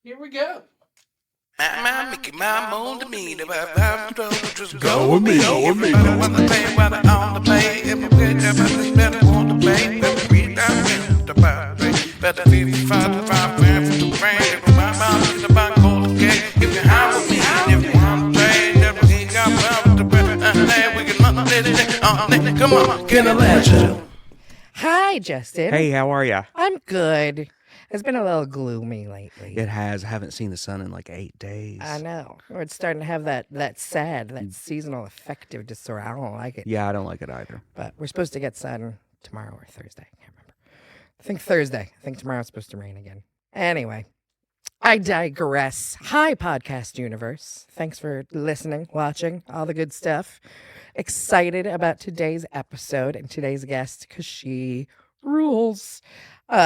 Here we go. Mickey, my moon to me, just Go with me, go with me. Everybody wanna pay while they on the pay. Everywhere everybody better want to pay. Better read that way, the Bible. Better 55 grand for the brain. If my mouth is about cold, okay. If you have with me, if you want to pay, never he got power to pay. We can come on, Cannalachia. Hi, Justin. Hey, how are ya? I'm good. It's been a little gloomy lately. It has. I haven't seen the sun in like 8 days. I know. It's starting to have that seasonal affective disorder. I don't like it. Yeah, I don't like it either. But we're supposed to get sun tomorrow or Thursday. I can't remember. I think Thursday. I think tomorrow's supposed to rain again. Anyway, I digress. Hi, podcast universe. Thanks for listening, watching, all the good stuff. Excited about today's episode and today's guest because she rules. We've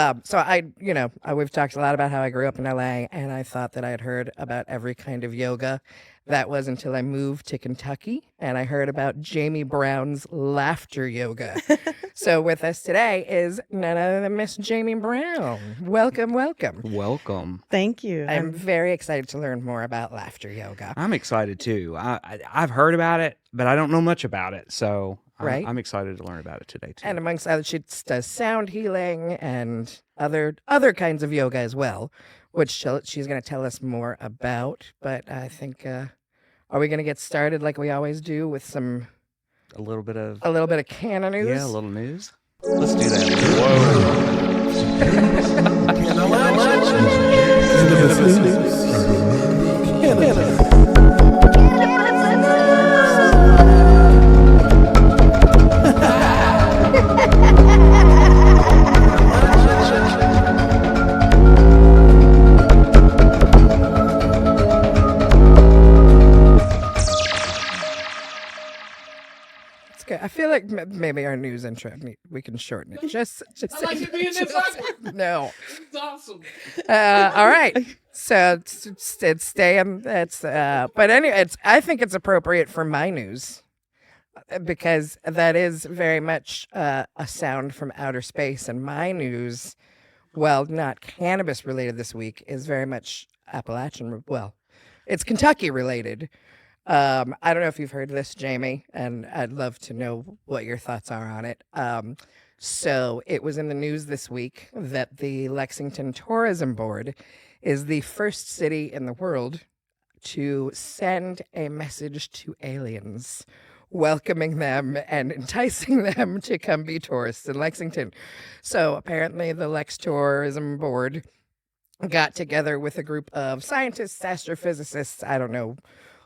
talked a lot about how I grew up in LA, and I thought that I had heard about every kind of yoga. That was until I moved to Kentucky, and I heard about Jaimie Brown's laughter yoga. So with us today is none other than Miss Jaimie Brown. Welcome, welcome. Welcome. Thank you. I'm very excited to learn more about laughter yoga. I'm excited too. I've heard about it, but I don't know much about it. So Right. I'm excited to learn about it today too. And amongst others, she does sound healing and other kinds of yoga as well, which she's going to tell us more about. But I think, are we going to get started like we always do with a little bit of Canna news? Yeah, a little news. Let's do that. It's good. I feel like maybe our news intro, we can shorten it. Just I like to be in this awkward. No. It's awesome. All right. So it's staying. But anyway, I think it's appropriate for my news because that is very much a sound from outer space, and my news, well, not cannabis related this week, is very much Appalachian. Well, it's Kentucky related. I don't know if you've heard of this, Jaimie, and I'd love to know what your thoughts are on it. So it was in the news this week that the Lexington Tourism Board is the first city in the world to send a message to aliens, welcoming them and enticing them to come be tourists in Lexington. So apparently the Lex Tourism Board got together with a group of scientists, astrophysicists, I don't know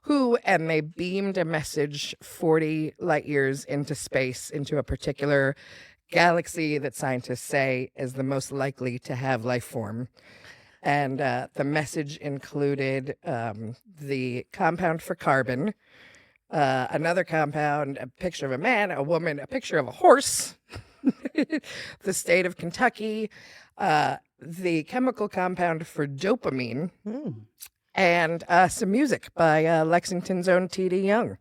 who, and they beamed a message 40 light years into space, into a particular galaxy that scientists say is the most likely to have life form. And the message included the compound for carbon, another compound, a picture of a man, a woman, a picture of a horse, the state of Kentucky, the chemical compound for dopamine, and some music by Lexington's own T.D. Young,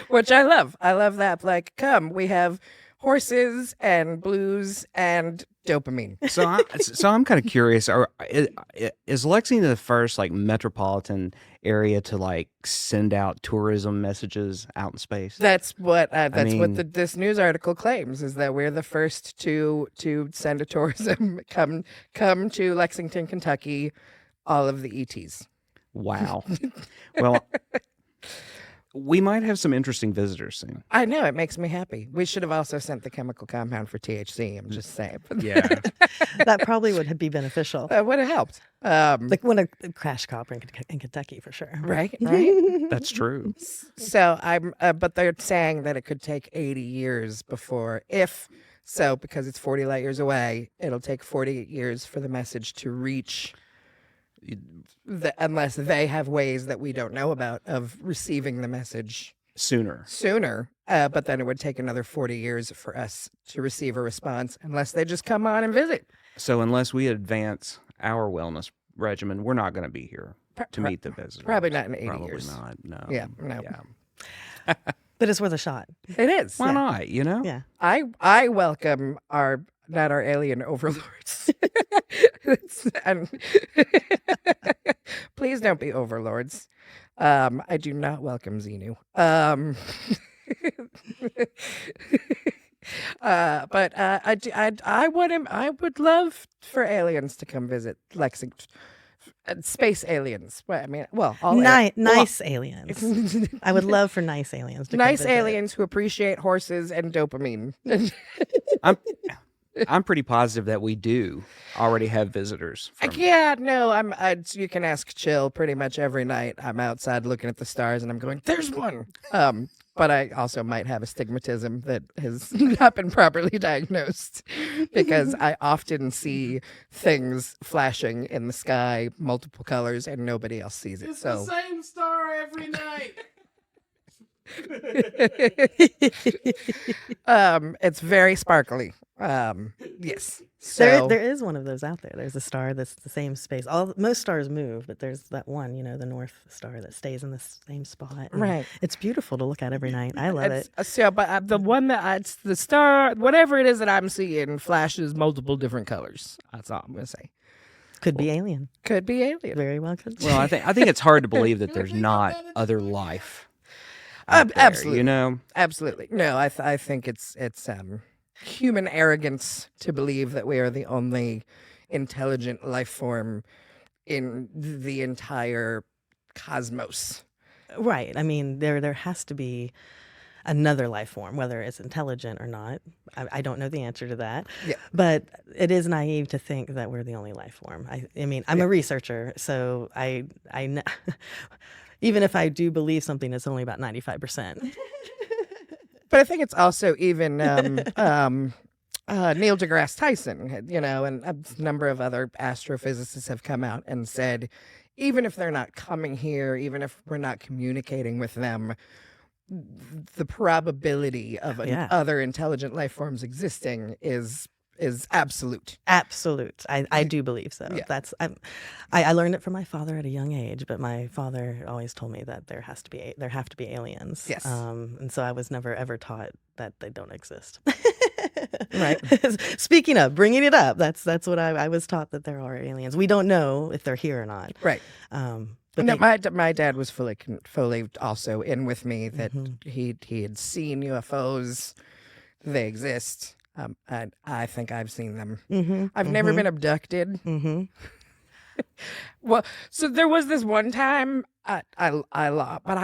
which I love. I love that. Like, come, we have horses and blues and dopamine. So I'm kind of curious. Is Lexington the first like metropolitan area to like send out tourism messages out in space? That's what this news article claims, is that we're the first to send a tourism come to Lexington, Kentucky. All of the ETs. Wow. Well, we might have some interesting visitors soon. I know, it makes me happy. We should have also sent the chemical compound for THC. I'm just saying. Yeah. That probably would be beneficial. That would have helped. Like when a crash copper in Kentucky, for sure. Right. That's true. So but they're saying that it could take 80 years before, because it's 40 light years away, it'll take 40 years for the message to reach. Unless they have ways that we don't know about of receiving the message Sooner. But then it would take another 40 years for us to receive a response unless they just come on and visit. So unless we advance our wellness regimen, we're not going to be here to meet the visitor. Probably not in 80 Probably years. not. No. Yeah, no. Yeah. But it's worth a shot. It is. Why not? You know? Yeah. I welcome our not our alien overlords. And please don't be overlords. I do not welcome Xenu. I would love for aliens to come visit Lexington. Space aliens. Well, I mean, well, all Nice aliens. I would love for nice aliens to come nice visit. aliens who appreciate horses and dopamine. I'm pretty positive that we do already have visitors. From, Yeah, no, you can ask Chill pretty much every night. I'm outside looking at the stars and I'm going, there's one. But I also might have astigmatism that has not been properly diagnosed because I often see things flashing in the sky, multiple colors, and nobody else sees it. It's So the same star every night. it's very sparkly. Yes. So There is one of those out there. There's a star that's the same space. Most stars move, but there's that one, the North Star that stays in the same spot. And Right. It's beautiful to look at every night. I love it. So, but the one it's the star, whatever it is that I'm seeing, flashes multiple different colors. That's all I'm gonna say. Could be alien. Could be alien. Very well could be. well, I think it's hard to believe that there's not other life. out there, Absolutely. You know. Absolutely. No, I think it's human arrogance to believe that we are the only intelligent life form in the entire cosmos. Right. I mean, there has to be another life form, whether it's intelligent or not. I don't know the answer to that. Yeah. But it is naive to think that we're the only life form. I mean, I'm a researcher, so I even if I do believe something, it's only about 95%. But I think it's also even Neil deGrasse Tyson, and a number of other astrophysicists have come out and said, even if they're not coming here, even if we're not communicating with them, the probability of other intelligent life forms existing is absolute. Absolute. I do believe so. Yeah. I learned it from my father at a young age, but my father always told me that there have to be aliens. Yes. And so I was never ever taught that they don't exist. Right. Speaking of bringing it up, that's what I was taught, that there are aliens. We don't know if they're here or not. Right. But No, my dad was fully also in with me that he had seen UFOs. They exist. And I think I've seen them. I've never been abducted. Well, so there was this one time but I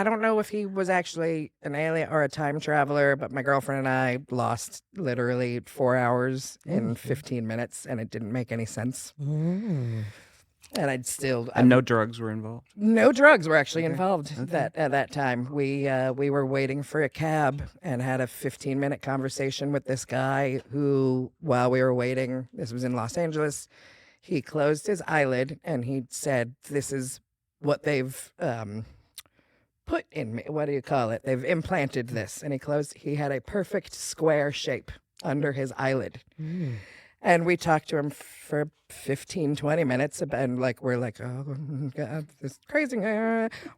don't know if he was actually an alien or a time traveler. But my girlfriend and I lost literally 4 hours in 15 minutes, and it didn't make any sense. And And no drugs were involved. No drugs were actually involved at that time. We were waiting for a cab and had a 15-minute conversation with this guy who, while we were waiting, this was in Los Angeles, he closed his eyelid and he said, "This is what they've put in me. What do you call it? They've implanted this." And he had a perfect square shape under his eyelid. And we talked to him for 15, 20 minutes, and we're like, oh, God, this is crazy.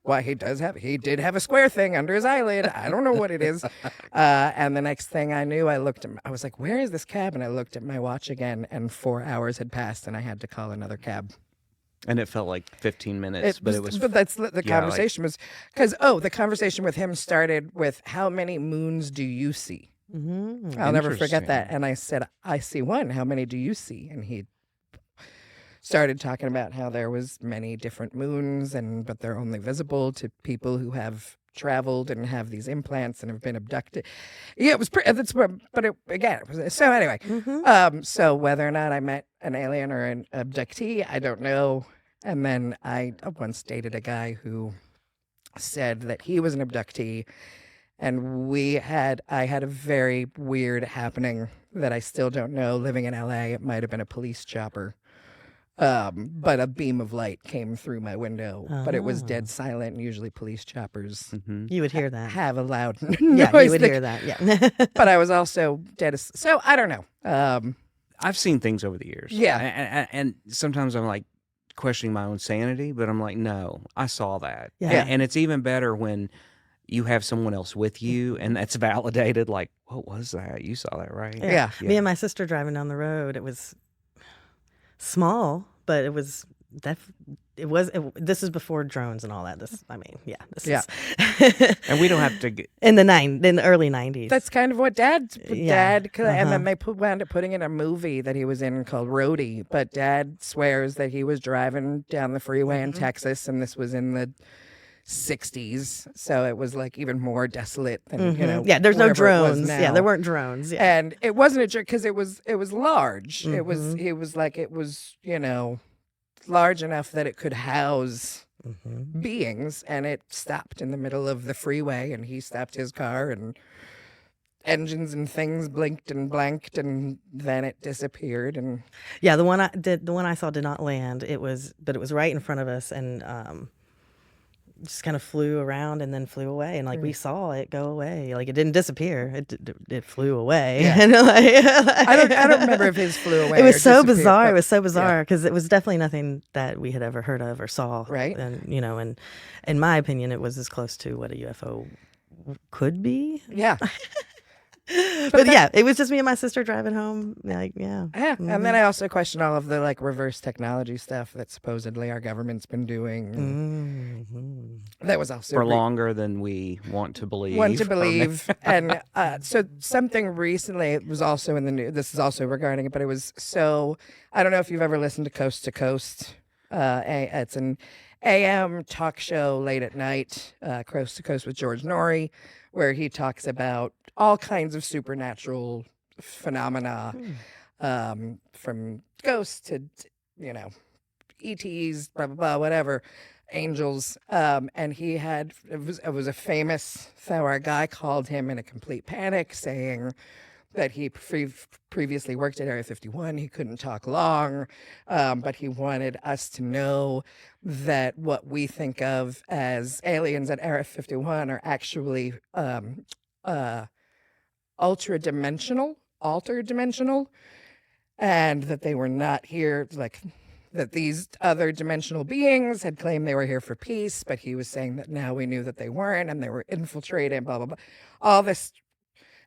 Why he did have a square thing under his eyelid. I don't know what it is. And the next thing I knew, I was like, where is this cab? And I looked at my watch again, and 4 hours had passed, and I had to call another cab. And it felt like 15 minutes, but it was. But that's the conversation was because the conversation with him started with, how many moons do you see? I'll never forget that. And I said, I see one. How many do you see? And he started talking about how there was many different moons, but they're only visible to people who have traveled and have these implants and have been abducted. Yeah, it was pretty. So anyway, so whether or not I met an alien or an abductee, I don't know. And then I once dated a guy who said that he was an abductee. And I had a very weird happening that I still don't know. Living in LA, it might have been a police chopper. But a beam of light came through my window, but it was dead silent. And usually police choppers You would hear that. have a loud Yeah, noise. you would hear that. Yeah. But I was also dead. So I don't know. I've seen things over the years. Yeah. And sometimes I'm like questioning my own sanity, but I'm like, no, I saw that. Yeah. And it's even better when you have someone else with you, and that's validated. Like, what was that? You saw that, right? Yeah. Me and my sister driving down the road. It was small, but it was this is before drones and all that. This Yeah. is And we don't have to get. in the early 90s. That's kind of what Dad, Yeah. and then they wound up putting in a movie that he was in called Roadie. But Dad swears that he was driving down the freeway in Texas, and this was in the 60s, so it was like even more desolate than yeah, there's no wherever it was drones. now. Yeah, there weren't drones. Yeah. And it wasn't a jerk because it was large. It was large enough that it could house beings, and it stopped in the middle of the freeway, and he stopped his car, and engines and things blinked and blanked, and then it disappeared. And Yeah, the one I saw did not land. But it was right in front of us, and just kind of flew around and then flew away, and like we saw it go away. Like it didn't disappear. It flew away. Yeah. And, I don't remember if his flew away. It was or so disappeared, bizarre. but- It was so bizarre because it was definitely nothing that we had ever heard of or saw. Right. And and in my opinion, it was as close to what a UFO could be. Yeah. But yeah, it was just me and my sister driving home. Like, yeah. Yeah, and then I also question all of the like reverse technology stuff that supposedly our government's been doing. That was also For longer than we want to believe. one to believe. And so something recently, it was also in the news. This is also regarding it, but it was so. I don't know if you've ever listened to Coast to Coast. It's an AM talk show late at night, Coast to Coast with George Norrie, where he talks about all kinds of supernatural phenomena, from ghosts to, ETs, blah, blah, blah, whatever, angels. And he had, it was a famous thing where a guy called him in a complete panic saying that he previously worked at Area 51. He couldn't talk long, but he wanted us to know that what we think of as aliens at Area 51 are actually altered dimensional, and that they were not here, like that these other dimensional beings had claimed they were here for peace, but he was saying that now we knew that they weren't, and they were infiltrated, blah, blah, blah. All this,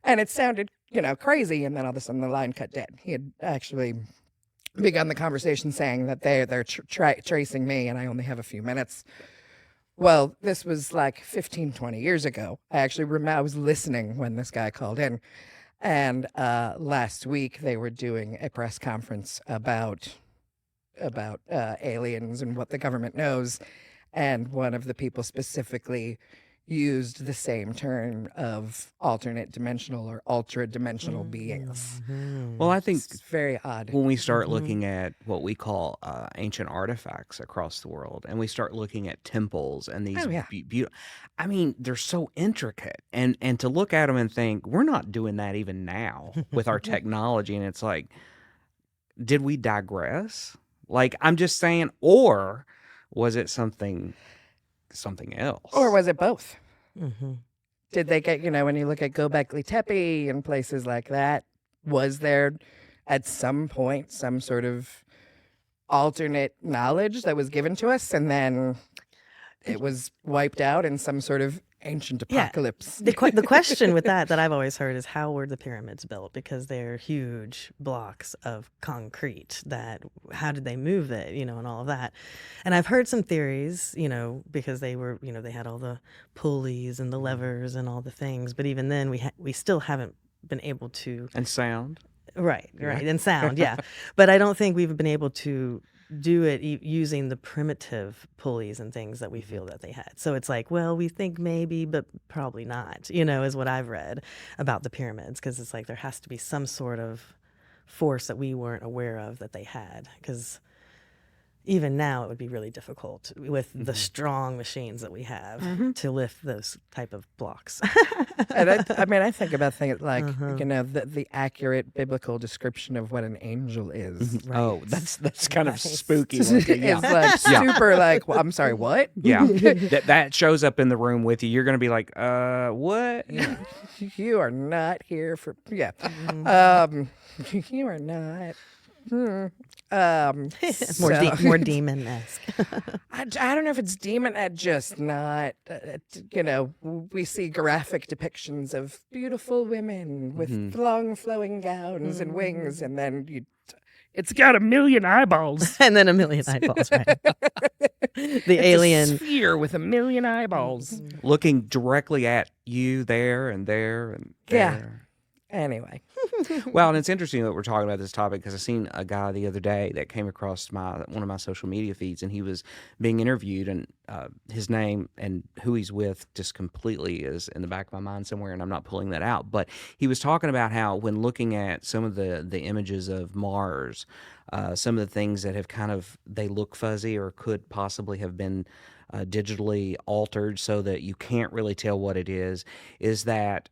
and it sounded, crazy, and then all of a sudden the line cut dead. He had actually begun the conversation saying that they're tracing me, and I only have a few minutes. Well, this was like 15, 20 years ago. I actually remember I was listening when this guy called in. And last week they were doing a press conference about aliens and what the government knows. And one of the people specifically used the same term of alternate dimensional or ultra dimensional beings. Well, I think It's very odd. when we start looking at what we call ancient artifacts across the world, and we start looking at temples and these Oh, yeah. beautiful, I mean, they're so intricate, and to look at them and think we're not doing that even now with our technology, and it's like, did we digress? Like, I'm just saying, or was it something else? Or was it both? Mm-hmm. Did they get, when you look at Göbekli Tepe and places like that, was there at some point some sort of alternate knowledge that was given to us, and then it was wiped out in some sort of ancient Yeah. apocalypse? The question with that I've always heard is, how were the pyramids built? Because they're huge blocks of concrete. How did they move it, and all of that. And I've heard some theories, because they were, they had all the pulleys and the levers and all the things. But even then, we still haven't been able to. And sound. Right, and sound, yeah. But I don't think we've been able to do it using the primitive pulleys and things that we feel that they had. So it's like, well, we think maybe, but probably not, is what I've read about the pyramids, because it's like there has to be some sort of force that we weren't aware of that they had, because even now it would be really difficult with the strong machines that we have to lift those type of blocks. And I think about things like, the accurate biblical description of what an angel is. Oh, that's kind of Right. spooky. It's looking, yeah. like super like, well, I'm sorry, what? Yeah, that shows up in the room with you. You're gonna be like, what? You are not here for, you are not More so- more demon-esque. I don't know if it's demon. Just not. We see graphic depictions of beautiful women with long flowing gowns and wings, and then it's got 1,000,000 eyeballs. And then 1,000,000 eyeballs, right? The It's a alien. sphere with 1,000,000 eyeballs. Looking directly at you there and there and Yeah. there. Anyway, Well, and it's interesting that we're talking about this topic because I seen a guy the other day that came across one of my social media feeds, and he was being interviewed, and his name and who he's with just completely is in the back of my mind somewhere, and I'm not pulling that out. But he was talking about how when looking at some of the images of Mars, some of the things that have they look fuzzy or could possibly have been digitally altered so that you can't really tell what it is that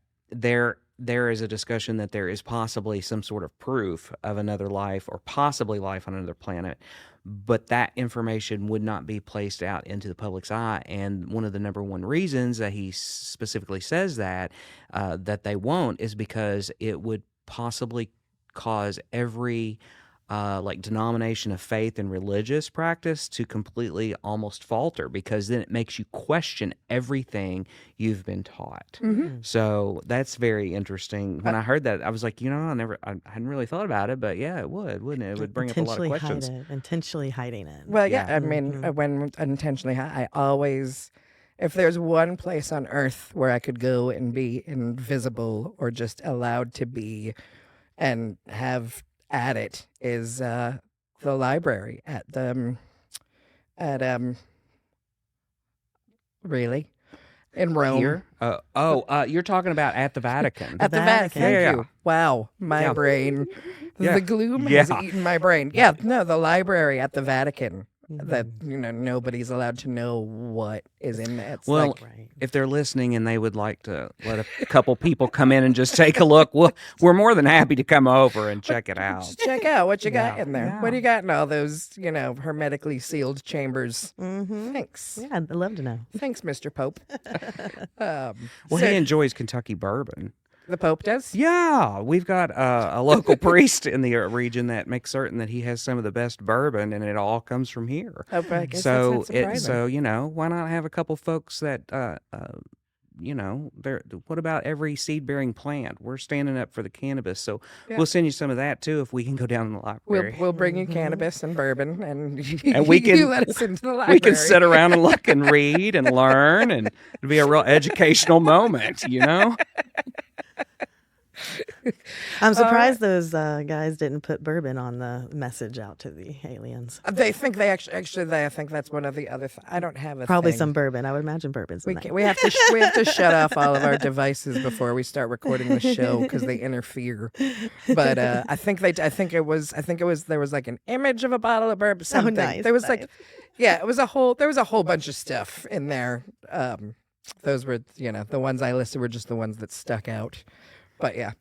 there is a discussion that there is possibly some sort of proof of another life or possibly life on another planet, but that information would not be placed out into the public's eye. And one of the number one reasons that he specifically says that they won't is because it would possibly cause every denomination of faith and religious practice to completely almost falter, because then it makes you question everything you've been taught. So that's very interesting. When I heard that, I was like, I hadn't really thought about it, but yeah, it would, wouldn't it? It would bring up a lot of questions. Intentionally hiding it. well, yeah. I mean, when intentionally, I always, if there's one place on Earth where I could go and be invisible or just allowed to be, and have at it, is the library at really in Rome. Here? You're talking about at the Vatican. At the Vatican. Vatican. Thank Yeah. you. Wow, my Yeah. brain. Yeah. The gloom has Yeah. eaten my brain. Yeah, no, the library at the Vatican. That nobody's allowed to know what is in it. It's Well, like, Right. if they're listening and they would like to let a couple people come in and just take a look, we're more than happy to come over and check it out. just check out what you got in there. What do Yeah. you got in all those, hermetically sealed chambers? Mm-hmm. Thanks. Yeah, I'd love to know. Thanks, Mr. Pope. Well, So- he enjoys Kentucky bourbon. The Pope does? Yeah, we've got a local priest in the region that makes certain that he has some of the best bourbon, and it all comes from here. Oh, but I guess So that's not surprising. why not have a couple folks that what about every seed-bearing plant? We're standing up for the cannabis, so Yeah. we'll send you some of that too if we can go down to the library. We'll bring you cannabis and bourbon, and, And we can- you let us into the library. We can sit around and look and read and learn, and it'll be a real educational moment, I'm surprised those guys didn't put bourbon on the message out to the aliens. They think they actually I think that's one of the other. I don't have a Probably thing. some bourbon. I would imagine bourbon's in We that. can, we have to we have to shut off all of our devices before we start recording the show because they interfere. But I think it was there was like an image of a bottle of bourbon. Something. nice, There was nice. there was a whole bunch of stuff in there. Those were the ones I listed were just the ones that stuck out. But yeah.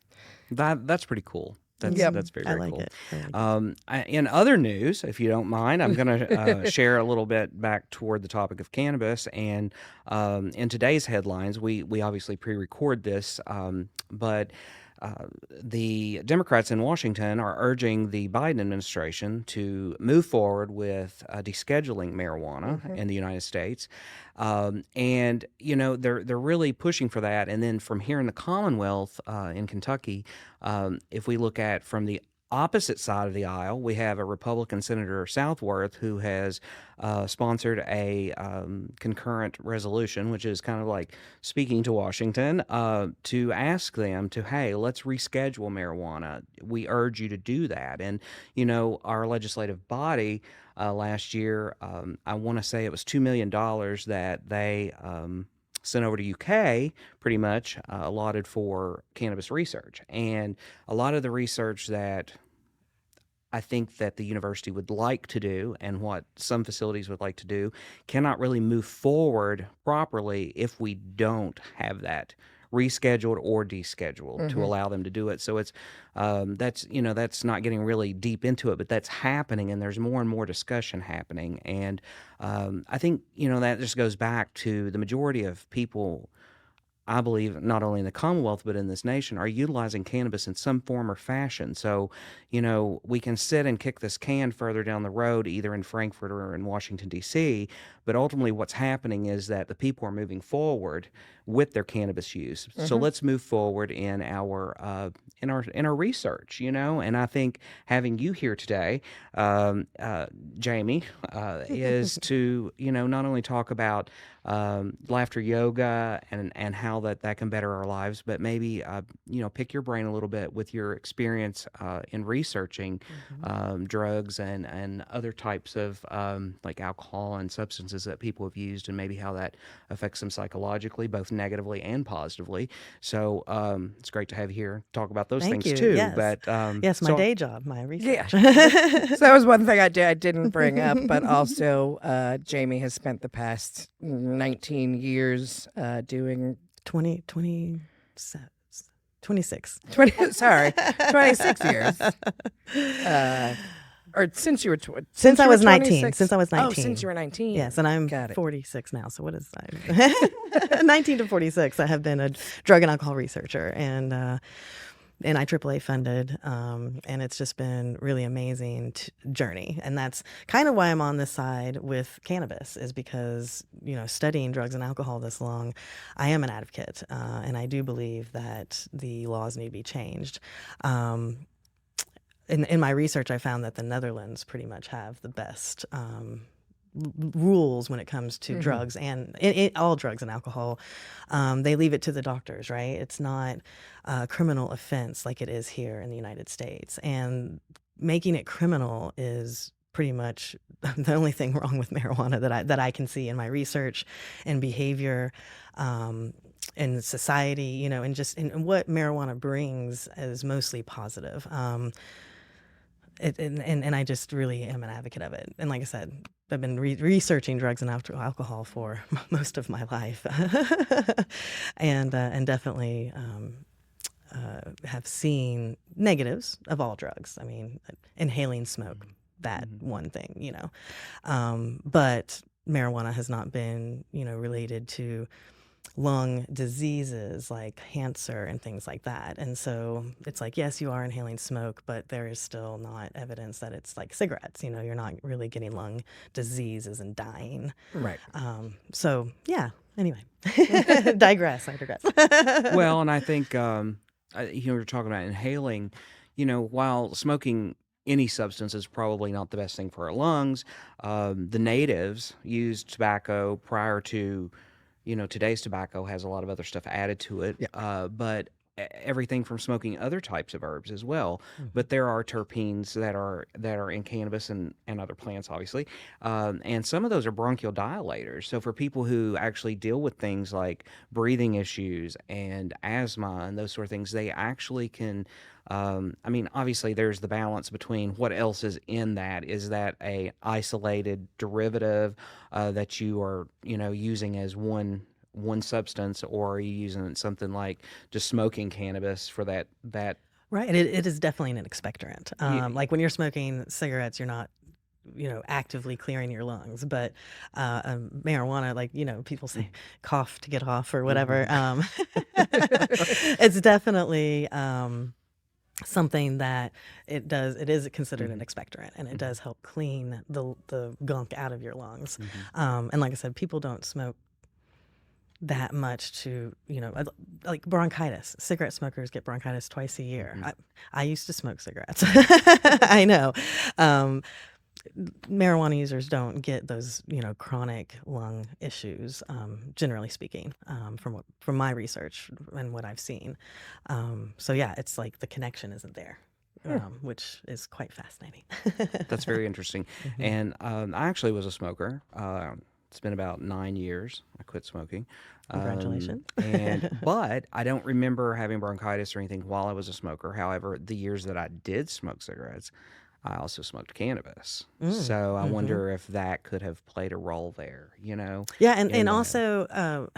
That's pretty cool. That's Yep. that's very, I very like cool. it. I like it. In other news, if you don't mind, I'm going to share a little bit back toward the topic of cannabis. And in today's headlines, we obviously pre-record this, but the Democrats in Washington are urging the Biden administration to move forward with descheduling marijuana in the United States. And they're really pushing for that. And then from here in the Commonwealth in Kentucky, if we look at from the opposite side of the aisle, we have a Republican Senator Southworth who has sponsored a concurrent resolution, which is kind of like speaking to Washington to ask them to, hey, let's reschedule marijuana. We urge you to do that. And, our legislative body last year, I want to say it was $2 million that they sent over to UK, pretty much allotted for cannabis research. And a lot of the research that I think that the university would like to do and what some facilities would like to do cannot really move forward properly if we don't have that rescheduled or descheduled to allow them to do it. So it's that's not getting really deep into it, but that's happening, and there's more and more discussion happening. And I think that just goes back to the majority of people I believe, not only in the Commonwealth but in this nation, are utilizing cannabis in some form or fashion. So, we can sit and kick this can further down the road, either in Frankfurt or in Washington, D.C., but ultimately what's happening is that the people are moving forward with their cannabis use. So let's move forward in our research, and I think having you here today, Jaimie, is to, not only talk about laughter yoga and how that can better our lives, but maybe pick your brain a little bit with your experience in researching drugs and other types of like alcohol and substances that people have used, and maybe how that affects them psychologically, both negatively and positively. So it's great to have you here talk about those Thank things you. too. Yes. But Yes, my so- day job, my research. So that was one thing I didn't bring up, but also Jaimie has spent the past 19 years doing 26. 26 years. Or since you were Since I you was were 19. 26? Since I was 19. Oh, since you were 19. Yes, and I'm Got it. 46 now. So what is that? 19 to 46. I have been a drug and alcohol researcher and IAAA funded, and it's just been really amazing journey. And that's kind of why I'm on this side with cannabis, is because, studying drugs and alcohol this long, I am an advocate, and I do believe that the laws need to be changed. In my research, I found that the Netherlands pretty much have the best rules when it comes to drugs and all drugs and alcohol. They leave it to the doctors, right? It's not a criminal offense like it is here in the United States. And making it criminal is pretty much the only thing wrong with marijuana that I can see in my research and behavior. In society, and just in what marijuana brings is mostly positive. And I just really am an advocate of it. And like I said, I've been researching drugs and alcohol for most of my life, and definitely have seen negatives of all drugs. I mean, inhaling smoke, that one thing, but marijuana has not been, related to lung diseases like cancer and things like that. And so it's like, yes, you are inhaling smoke, but there is still not evidence that it's like cigarettes. You're not really getting lung diseases and dying. Right. So yeah, anyway, I digress. Well, and I think, you're talking about inhaling, while smoking any substance is probably not the best thing for our lungs, the natives used tobacco prior to, today's tobacco has a lot of other stuff added to it, but everything from smoking other types of herbs as well. But there are terpenes that are in cannabis and other plants, obviously, and some of those are bronchial dilators. So for people who actually deal with things like breathing issues and asthma and those sort of things, they actually can. Obviously, there's the balance between what else is in that. Is that a isolated derivative that you are, using as one substance, or are you using something like just smoking cannabis for that? Right. It is definitely an expectorant. Like when you're smoking cigarettes, you're not, actively clearing your lungs, but marijuana, like, people say cough to get off or whatever. It's definitely something that it is considered an expectorant, and it does help clean the gunk out of your lungs. And like I said, people don't smoke that much to, like bronchitis. Cigarette smokers get bronchitis twice a year. I used to smoke cigarettes. I know. Marijuana users don't get those, chronic lung issues, generally speaking, from my research and what I've seen. So yeah, it's like the connection isn't there, which is quite fascinating. That's very interesting. And I actually was a smoker. It's been about 9 years. I quit smoking. Congratulations. But I don't remember having bronchitis or anything while I was a smoker. However, the years that I did smoke cigarettes, I also smoked cannabis. So I wonder if that could have played a role there, Yeah, and also,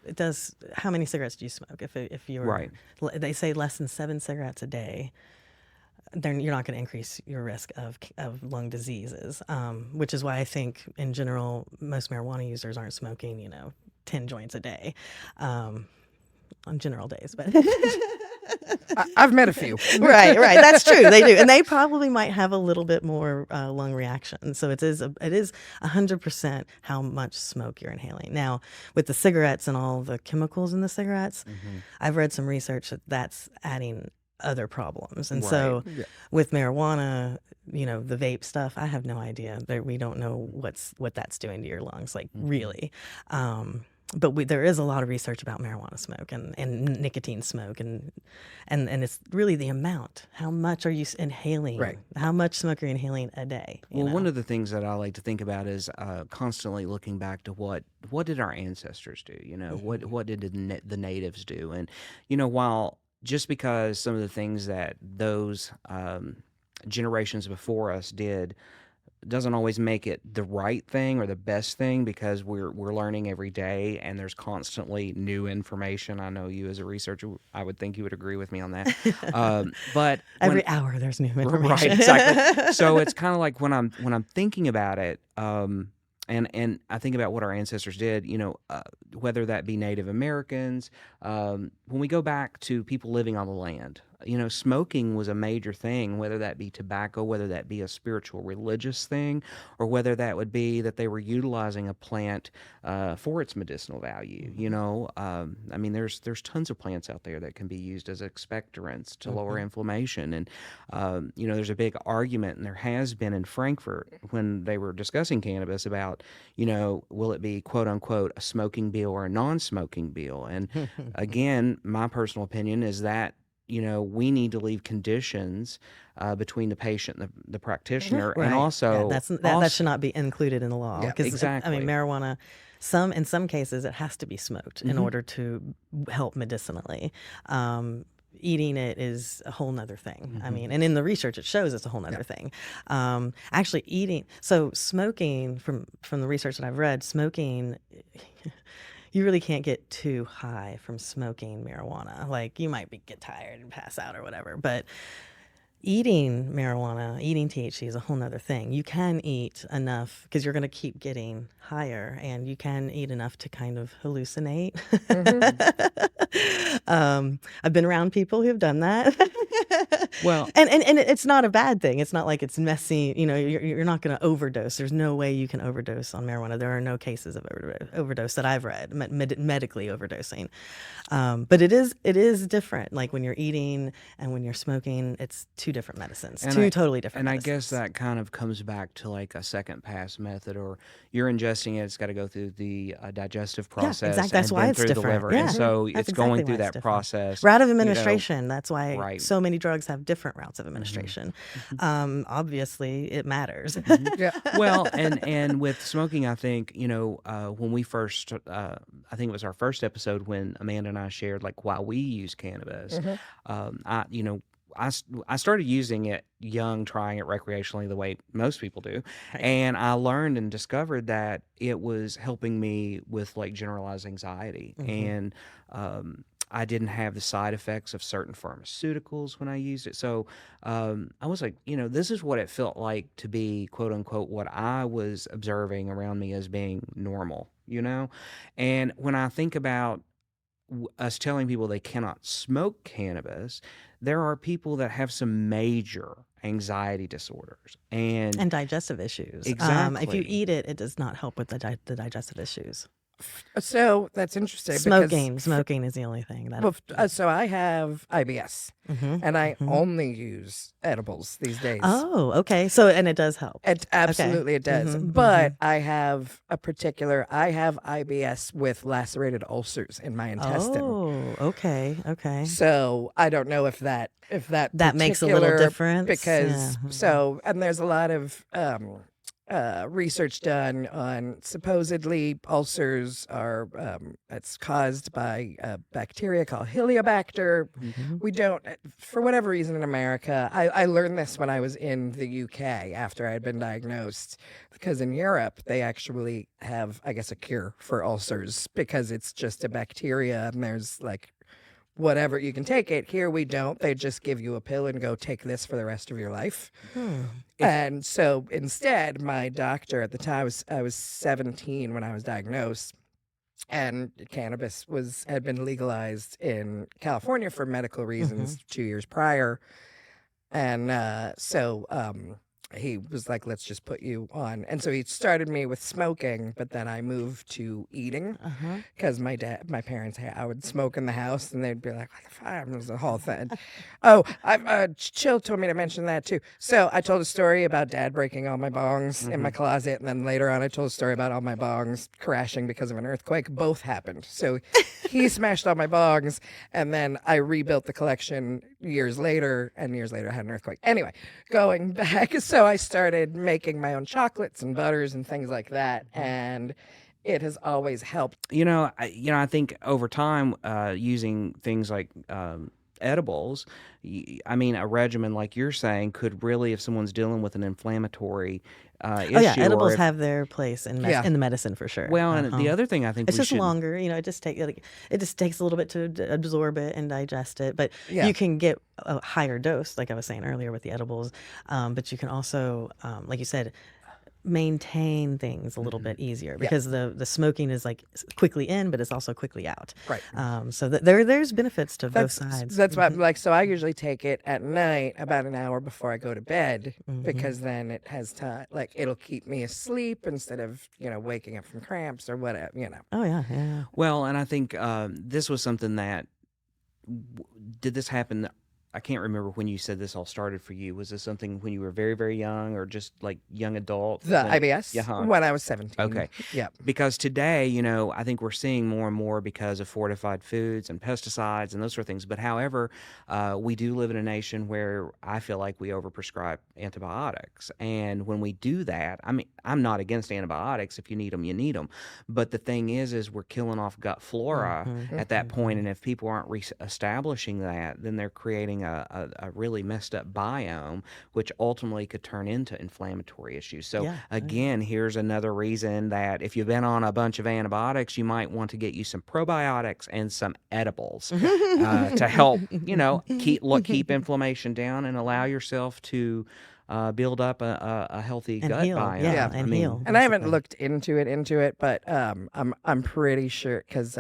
it does. How many cigarettes do you smoke? If you're Right. They say less than 7 cigarettes a day, then you're not going to increase your risk of lung diseases, which is why I think in general most marijuana users aren't smoking, 10 joints a day. on general days, but I've met a few. right, that's true. They do, and they probably might have a little bit more lung reaction. So it is 100% how much smoke you're inhaling. Now, with the cigarettes and all the chemicals in the cigarettes, I've read some research that's adding other problems. And so with marijuana, the vape stuff, I have no idea. We don't know what that's doing to your lungs, like really. But there is a lot of research about marijuana smoke and nicotine smoke, and it's really the amount. How much are you inhaling? Right. How much smoke are you inhaling a day? Well, one of the things that I like to think about is constantly looking back to what did our ancestors do? What did the natives do? And while just because some of the things that those generations before us did doesn't always make it the right thing or the best thing, because we're learning every day and there's constantly new information. I know you as a researcher, I would think you would agree with me on that. But every hour there's new information. Right, exactly. So it's kind of like when I'm thinking about it, and I think about what our ancestors did, whether that be Native Americans, when we go back to people living on the land, smoking was a major thing, whether that be tobacco, whether that be a spiritual religious thing, or whether that would be that they were utilizing a plant for its medicinal value. I mean, there's tons of plants out there that can be used as expectorants to lower inflammation. And, there's a big argument, and there has been in Frankfurt when they were discussing cannabis about, will it be quote unquote a smoking bill or a non-smoking bill? And again, my personal opinion is that we need to leave conditions between the patient and the practitioner, Right. and also that should not be included in the law. Yeah, 'Cause, exactly. I mean, marijuana. In some cases, it has to be smoked in order to help medicinally. Eating it is a whole nother thing. I mean, and in the research, it shows it's a whole nother thing. Actually, smoking, from the research that I've read, smoking. You really can't get too high from smoking marijuana. Like, you might get tired and pass out or whatever. But eating marijuana, eating THC is a whole nother thing. You can eat enough because you're going to keep getting higher, and you can eat enough to kind of hallucinate. I've been around people who have done that. Well, and it's not a bad thing. It's not like it's messy. You're not going to overdose. There's no way you can overdose on marijuana. There are no cases of overdose that I've read, medically overdosing. But it is different. Like when you're eating and when you're smoking, it's two different medicines, totally different. And medicines. I guess that kind of comes back to like a second pass method, or you're ingesting it. It's got to go through the digestive process. Yeah, exactly. That's and why then it's through different. the liver, Yeah. and so That's it's going exactly through why it's that different. process. Route of administration. That's why Right. so many drugs have different routes of administration. Obviously, it matters. Yeah. Well, and with smoking, I think when we first, I think it was our first episode when Amanda and I shared like why we use cannabis. I started using it young, trying it recreationally the way most people do. Right. And I learned and discovered that it was helping me with like generalized anxiety. And I didn't have the side effects of certain pharmaceuticals when I used it. So I was like, this is what it felt like to be, quote unquote, what I was observing around me as being normal, And when I think about us telling people they cannot smoke cannabis, there are people that have some major anxiety disorders and digestive issues. Exactly. If you eat it, it does not help with the digestive issues. So that's interesting. Smoking is the only thing that. So I have IBS, and I only use edibles these days. Oh, okay. So and it does help. It absolutely it does. But I have IBS with lacerated ulcers in my intestine. Oh, okay. So I don't know if that makes a little particular- difference because yeah. and there's a lot of research done on supposedly ulcers are it's caused by a bacteria called Helicobacter. We don't, for whatever reason in America, I learned this when I was in the UK after I had been diagnosed, because in Europe they actually have, I guess, a cure for ulcers because it's just a bacteria and there's like whatever, you can take it. Here we don't. They just give you a pill and go take this for the rest of your life. And so instead, my doctor at the time, I was 17 when I was diagnosed. and cannabis had been legalized in California for medical reasons 2 years prior. And so he was like, let's just put you on. And so he started me with smoking, but then I moved to eating because my parents, I would smoke in the house and they'd be like, what the fuck? It was the whole thing. Oh, Chill told me to mention that too. So I told a story about Dad breaking all my bongs in my closet. And then later on, I told a story about all my bongs crashing because of an earthquake. Both happened. So he smashed all my bongs and then I rebuilt the collection years later. And years later, I had an earthquake. Anyway, going back. So I started making my own chocolates and butters and things like that. And it has always helped. I think over time, using things like edibles, I mean, a regimen like you're saying could really, if someone's dealing with an inflammatory issue. Oh yeah, edibles or if, have their place in in the medicine for sure. Well, and the other thing I think it's we just should, longer. It just takes a little bit to absorb it and digest it. But Yeah. you can get a higher dose, like I was saying earlier with the edibles. But you can also, like you said, maintain things a little bit easier because the smoking is like quickly in, but it's also quickly out. Right. So there's benefits to both sides. That's why, like, so I usually take it at night about an hour before I go to bed because then it has time, like, it'll keep me asleep instead of, waking up from cramps or whatever, Oh yeah. well, and I think this was something that, did this happen? I can't remember when you said this all started for you. Was this something when you were very, very young or just like young adult? The IBS? Yeah. When I was 17. Okay. Yeah. Because today, I think we're seeing more and more because of fortified foods and pesticides and those sort of things. But however, we do live in a nation where I feel like we overprescribe antibiotics. And when we do that, I mean, I'm not against antibiotics. If you need them, you need them. But the thing is we're killing off gut flora at that point. And if people aren't reestablishing that, then they're creating a really messed up biome, which ultimately could turn into inflammatory issues. So again, here's another reason that if you've been on a bunch of antibiotics, you might want to get you some probiotics and some edibles to help, keep inflammation down and allow yourself to build up a healthy And gut heal. biome. Yeah, and heal. And I haven't looked into it, but I'm pretty sure because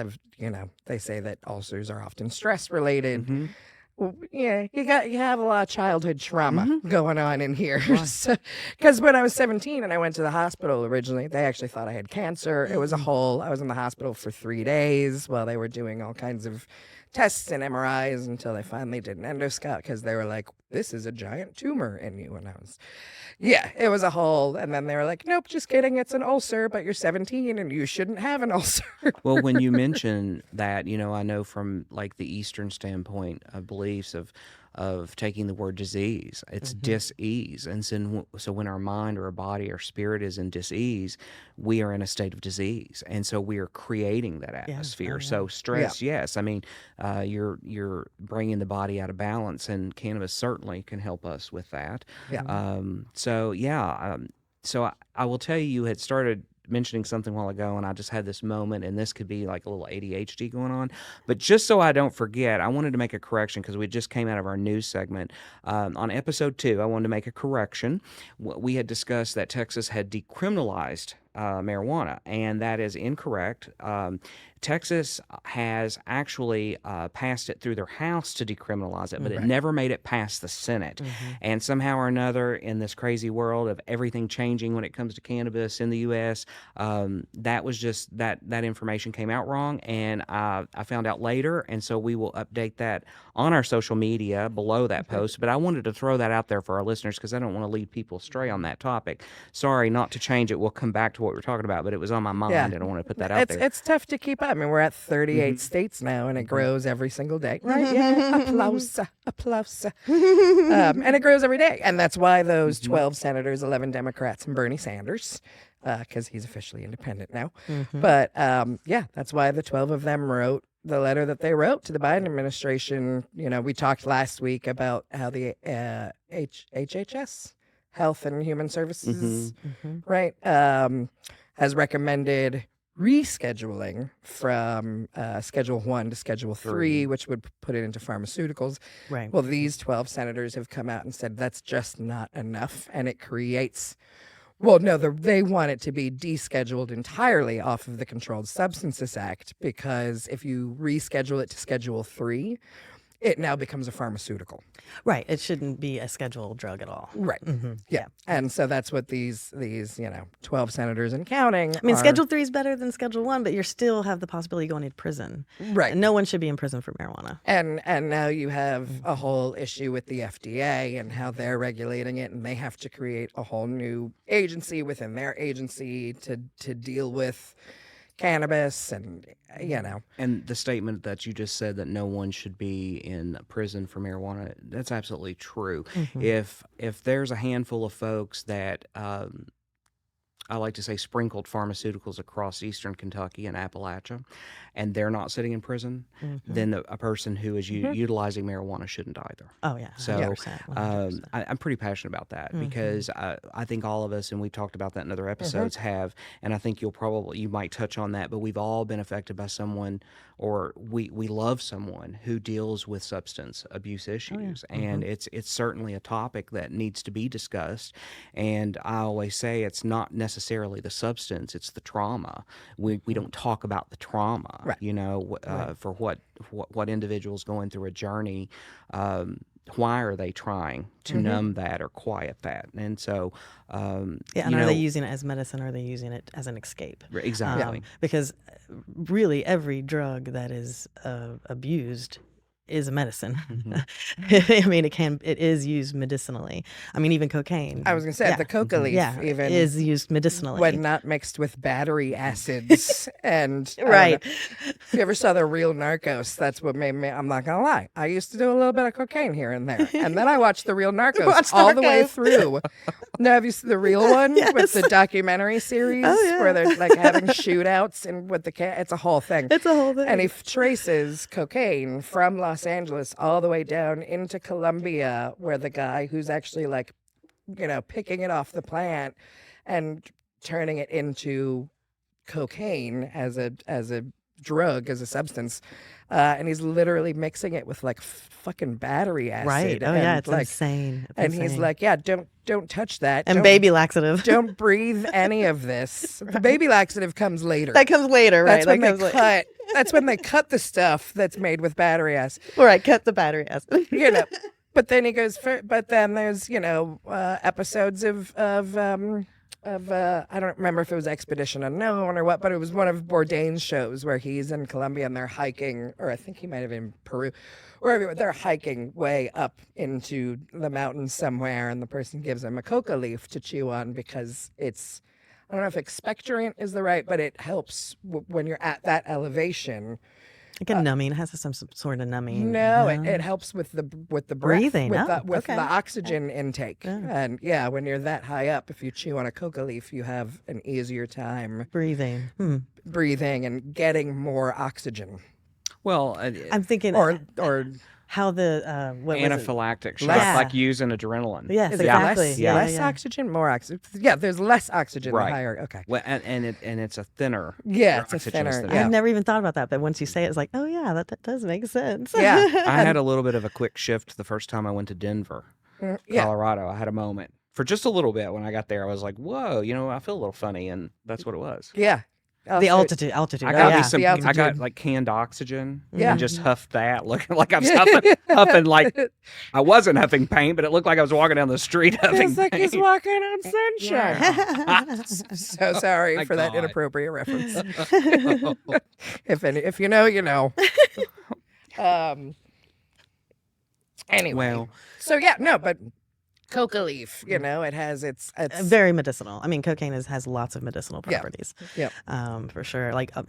they say that ulcers are often stress related. Well, yeah, you have a lot of childhood trauma going on in here. Because when I was 17 and I went to the hospital originally, they actually thought I had cancer. It was I was in the hospital for 3 days while they were doing all kinds of tests and MRIs until they finally did an endoscope because they were like, this is a giant tumor in you. And it was a whole, and then they were like, nope, just kidding, it's an ulcer, but you're 17 and you shouldn't have an ulcer. Well, when you mention that, I know from like the Eastern standpoint of beliefs of taking the word disease, it's dis-ease. And so when our mind or our body or spirit is in dis-ease, we are in a state of disease. And so we are creating that atmosphere. So stress, yes. I mean, you're bringing the body out of balance, and cannabis certainly can help us with that. So I will tell you had started mentioning something a while ago, and I just had this moment, and this could be like a little ADHD going on. But just so I don't forget, I wanted to make a correction because we just came out of our news segment. On episode 2, I wanted to make a correction. We had discussed that Texas had decriminalized marijuana, and that is incorrect. Texas has actually passed it through their House to decriminalize it, but it never made it past the Senate. And somehow or another, in this crazy world of everything changing when it comes to cannabis in the U.S., that was just that information came out wrong, and I found out later, and so we will update that on our social media below that post. But I wanted to throw that out there for our listeners because I don't want to lead people astray on that topic. Sorry, not to change it. We'll come back to what we're talking about, but it was on my mind, and I want to put that out there. It's tough to keep up. I mean, we're at 38 states now, and it grows every single day. Right? Yeah. Applause. And it grows every day. And that's why those 12 senators, 11 Democrats, and Bernie Sanders, because he's officially independent now. But that's why the 12 of them wrote the letter that they wrote to the Biden administration. We talked last week about how the HHS, Health and Human Services, right, has recommended rescheduling from Schedule 1 to Schedule 3, which would put it into pharmaceuticals. Right. Well, these 12 senators have come out and said that's just not enough, and it creates Well, no, they want it to be descheduled entirely off of the Controlled Substances Act, because if you reschedule it to Schedule 3, it now becomes a pharmaceutical. Right. It shouldn't be a scheduled drug at all. Right. Mm-hmm. Yeah. And so that's what these 12 senators and counting. I mean, are. Schedule 3 is better than Schedule 1, but you still have the possibility of going to prison. Right. And no one should be in prison for marijuana. And now you have a whole issue with the FDA and how they're regulating it, and they have to create a whole new agency within their agency to deal with cannabis, and And the statement that you just said that no one should be in prison for marijuana, that's absolutely true. If there's a handful of folks that I like to say sprinkled pharmaceuticals across eastern Kentucky and Appalachia, and they're not sitting in prison, then a person who is utilizing marijuana shouldn't either. Oh, yeah. So 100%. I'm pretty passionate about that because I think all of us, and we talked about that in other episodes, have, and I think you might touch on that, but we've all been affected by someone, or we love someone who deals with substance abuse issues. And it's certainly a topic that needs to be discussed. And I always say it's not necessarily the substance, it's the trauma. We don't talk about the trauma, for what individuals going through a journey. Why are they trying to numb that or quiet that? And so, and are they using it as medicine, or are they using it as an escape? Exactly. Because really every drug that is abused is a medicine. I mean, it is used medicinally. I mean, even cocaine. I was going to say the coca leaf even is used medicinally when not mixed with battery acids. And right. If you ever saw the Real Narcos, that's what made me. I'm not going to lie. I used to do a little bit of cocaine here and there, and then I watched the Real Narcos all the way through. No, have you seen the real one with the documentary series where they're like having shootouts and with the cat? It's a whole thing. It's a whole thing. And he traces cocaine from Los Angeles all the way down into Colombia, where the guy who's actually picking it off the plant and turning it into cocaine as a drug, as a substance, and he's literally mixing it with fucking battery acid. Right. Oh yeah, it's insane. He's like, don't touch that. And baby laxative. Don't breathe any of this. The baby laxative comes later. That comes later, right? That's when they cut the stuff that's made with battery acid. All right, cut the battery acid. But then he goes. But then there's episodes of I don't remember if it was Expedition Unknown or what, but it was one of Bourdain's shows where he's in Colombia and they're hiking, or I think he might have been in Peru, wherever they're hiking way up into the mountains somewhere, and the person gives him a coca leaf to chew on because it's, I don't know if expectorant is the right, but it helps when you're at that elevation. Like a numbing. It has some sort of numbing. No, it helps with the breath, breathing, with the oxygen intake. And when you're that high up, if you chew on a coca leaf, you have an easier time breathing and getting more oxygen. Well, I'm thinking, or how the anaphylactic shock, like using adrenaline. Yes, exactly. Less oxygen, more oxygen. Yeah, there's less oxygen the higher. Okay. Well, and it's a thinner. Yeah, it's a thinner. I've never even thought about that, but once you say it, it's like, oh yeah, that does make sense. Yeah. I had a little bit of a quick shift the first time I went to Denver, Colorado. I had a moment for just a little bit when I got there. I was like, whoa, I feel a little funny, and that's what it was. Yeah. The altitude. I got like canned oxygen and just huffed that, looking like I was huffing like I wasn't huffing paint, but it looked like I was walking down the street huffing It's like paint. he's walking on sunshine. So sorry for that inappropriate reference. If you know, you know. Anyway, but coca leaf, it has it's very medicinal. I mean, cocaine has lots of medicinal properties. Yeah. For sure. Like I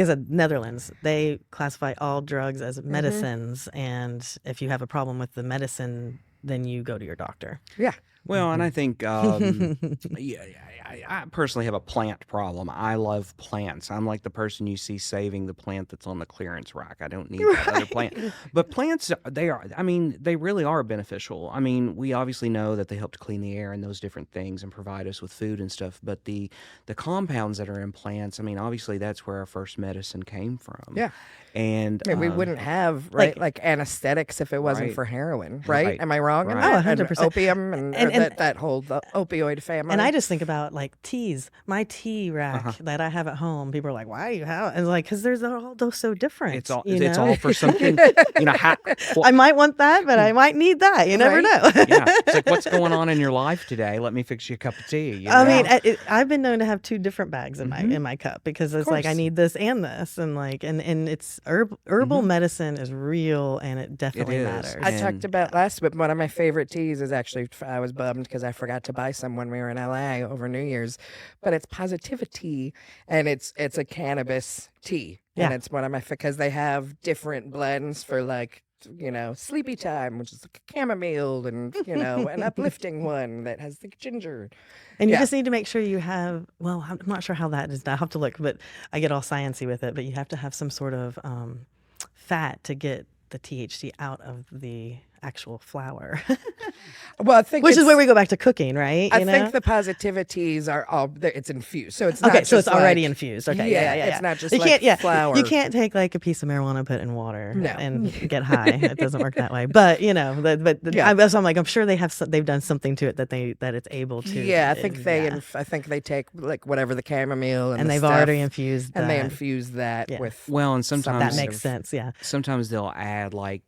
said, Netherlands, they classify all drugs as medicines, and if you have a problem with the medicine, then you go to your doctor. Yeah. Well, and I think, I personally have a plant problem. I love plants. I'm like the person you see saving the plant that's on the clearance rack. I don't need that other plant. But plants, they really are beneficial. I mean, we obviously know that they help to clean the air and those different things and provide us with food and stuff. But the compounds that are in plants, I mean, obviously that's where our first medicine came from. Yeah. And we wouldn't have like anesthetics if it wasn't for heroin, right? Am I wrong? Right. In that? Oh, 100%. And opium and that whole the opioid family. And I just think about like teas. My tea rack that I have at home. People are like, "Why do you have it?" And like, because they're all so different. It's all you it's know? all for something. I might want that, but I might need that. You never know. Yeah, it's like, what's going on in your life today? Let me fix you a cup of tea. You I know? mean, I've been known to have 2 different bags in my cup because it's like I need this and this, and like and it's herbal medicine is real, and it definitely is. matters. I talked about last week. One of my favorite teas is actually, I was bummed because I forgot to buy some when we were in LA over New Year's, but it's Positivity, and it's a cannabis tea. Yeah. And it's one of my, because they have different blends for like, sleepy time, which is like chamomile, and, an uplifting one that has the ginger. And you Yeah. just need to make sure you have, well, I'm not sure how that is. I have to look, but I get all sciencey with it. But you have to have some sort of fat to get the THC out of the actual flower, Well, I think which is it's- where we go back to cooking, right? I think the Positivities are all, it's infused. So it's not Okay, so just it's already like- infused. Okay, Yeah, yeah. it's not just you like can't, flour. You can't take like a piece of marijuana, put it in water, No. and get high. It doesn't work that way. But Yeah. I'm like, I'm sure they've done something to it that it's able to. Yeah, I think they take like whatever the chamomile and and the they've stuff, already infused and they that. infuse that Yeah. with. Well, and sometimes That makes sense. Yeah. Sometimes they'll add like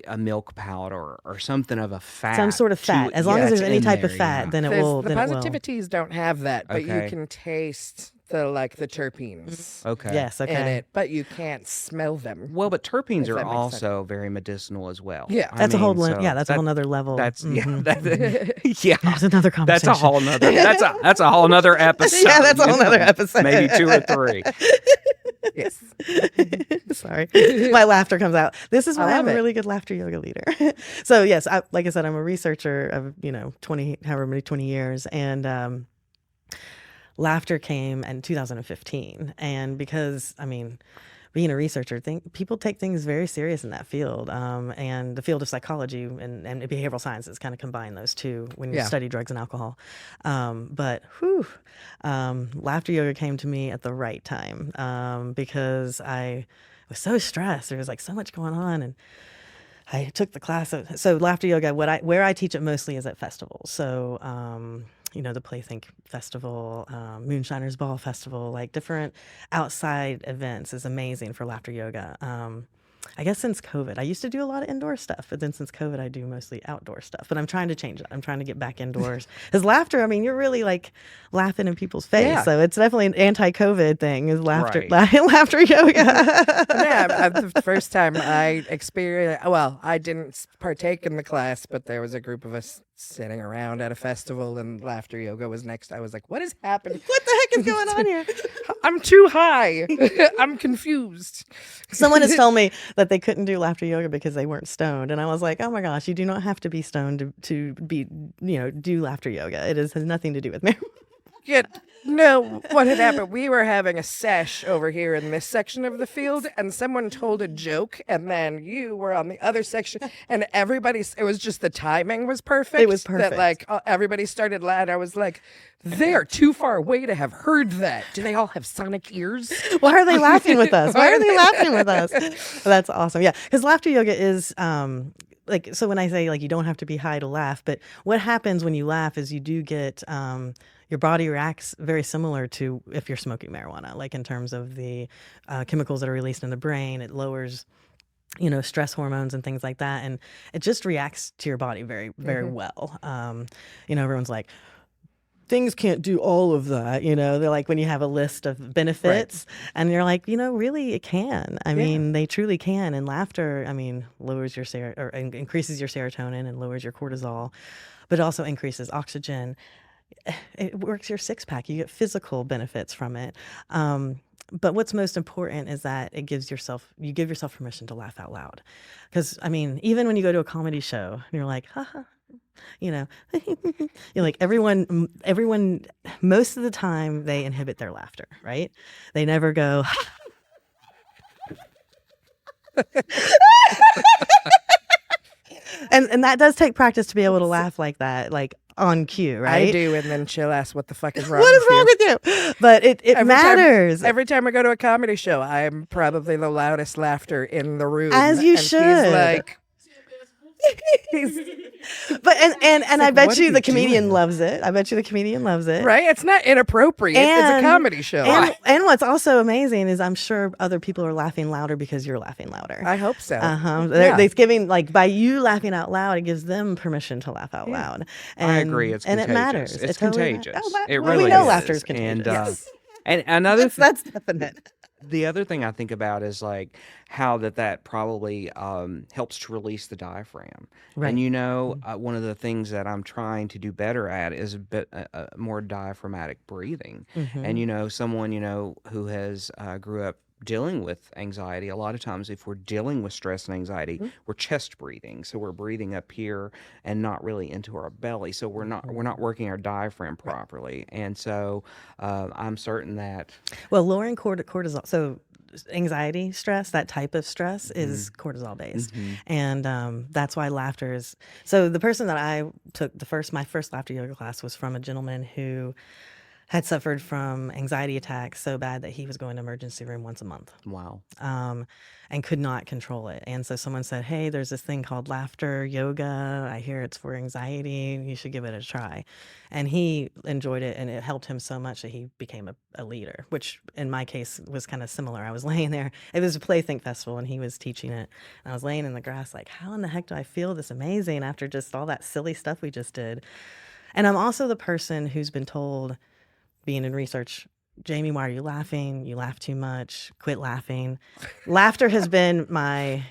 a milk powder or something of a fat. Some sort of fat. As long as there's any type of fat, then it There's- will. the then it will. Positivities don't have that, but you Okay. can taste the terpenes Okay. Yes. in Okay. it, but you can't smell them. Well, but terpenes If are that makes also very medicinal as well. Yeah. I That's a whole. mean, so That's a whole nother level. That's Mhm. yeah. That's another That's conversation. a whole nother. That's a whole nother episode. Yeah, that's a whole you know? nother episode. Maybe 2 or 3. Yes. Sorry, my laughter comes out. This is why I'm love a it. really good laughter yoga leader. So yes, like I said, I'm a researcher of 20 years, and laughter came in 2015, and because being a researcher, people take things very serious in that field, and the field of psychology and behavioral sciences kind of combine those two when you Yeah. study drugs and alcohol. But laughter yoga came to me at the right time, because I was so stressed. There was like so much going on, and I took the class. So laughter yoga, where I teach it mostly is at festivals. So the Playthink Festival, Moonshiners Ball Festival, like different outside events is amazing for laughter yoga. I guess since COVID, I used to do a lot of indoor stuff, but then since COVID, I do mostly outdoor stuff. But I'm trying to change it. I'm trying to get back indoors. Because laughter, you're really like laughing in people's face. Yeah. So it's definitely an anti-COVID thing is laughter, Right. laughter yoga. Yeah, the first time I experienced, well, I didn't partake in the class, but there was a group of us sitting around at a festival, and laughter yoga was next. I was like, what is happening? What the heck is going on here? I'm too high. I'm confused. Someone has told me that they couldn't do laughter yoga because they weren't stoned, and I was like, "Oh my gosh, you do not have to be stoned to be, do laughter yoga. It has nothing to do with marijuana." Yeah, no, what had happened? We were having a sesh over here in this section of the field, and someone told a joke, and then you were on the other section, and it was just the timing was perfect. It was perfect. That like everybody started laughing. I was like, they are too far away to have heard that. Do they all have sonic ears? Why are they laughing with us? Why are they laughing with us? That's awesome. Yeah, because laughter yoga is so when I say like you don't have to be high to laugh, but what happens when you laugh is you do get your body reacts very similar to if you're smoking marijuana, like in terms of the chemicals that are released in the brain. It lowers stress hormones and things like that, and it just reacts to your body very, very well. Everyone's like, things can't do all of that. They're like when you have a list of benefits, and you're like, really it can. I mean, they truly can. And laughter, lowers your increases your serotonin and lowers your cortisol, but it also increases oxygen. It works your six-pack. You get physical benefits from it. But what's most important is that you give yourself permission to laugh out loud. Because, even when you go to a comedy show, and you're like, haha, you're like everyone, most of the time they inhibit their laughter, right? They never go, and that does take practice to be able to laugh like that, like on cue, right? I do, and then she'll ask, what the fuck is wrong What is with wrong you? with you? But it matters. Every time I go to a comedy show, I'm probably the loudest laughter in the room. As you and should. He's like, But and I like, bet what are you you the comedian doing? loves it. I bet you the comedian loves it. Right? It's not inappropriate. It's a And- comedy show. And what's also amazing is I'm sure other people are laughing louder because you're laughing louder. I hope so. Yeah. It's giving, like, by you laughing out loud, it gives them permission to laugh out loud. And, I agree. It's and contagious. it matters. It's It totally contagious. It It really we know is. laughter is contagious. And, and another That's definite. the other thing I think about is like how that probably helps to release the diaphragm. Right. And one of the things that I'm trying to do better at is a bit more diaphragmatic breathing. And someone who has grew up dealing with anxiety, a lot of times if we're dealing with stress and anxiety, we're chest breathing, so we're breathing up here and not really into our belly, so we're not working our diaphragm properly. And so I'm certain that Well, lowering cortisol. So anxiety, stress, that type of stress is cortisol based, and that's why laughter is. So the person that I took my first laughter yoga class was from a gentleman who had suffered from anxiety attacks so bad that he was going to emergency room once a month. wow. And could not control it. And so someone said, hey, there's this thing called laughter yoga. I hear it's for anxiety. You should give it a try. And he enjoyed it, and it helped him so much that he became a leader, which in my case was kind of similar. I was laying there. It was a Play Think Festival, and he was teaching it. And I was laying in the grass like, how in the heck do I feel this amazing after just all that silly stuff we just did? And I'm also the person who's been told, being in research, Jaimie, why are you laughing? You laugh too much. Quit laughing. Laughter has been my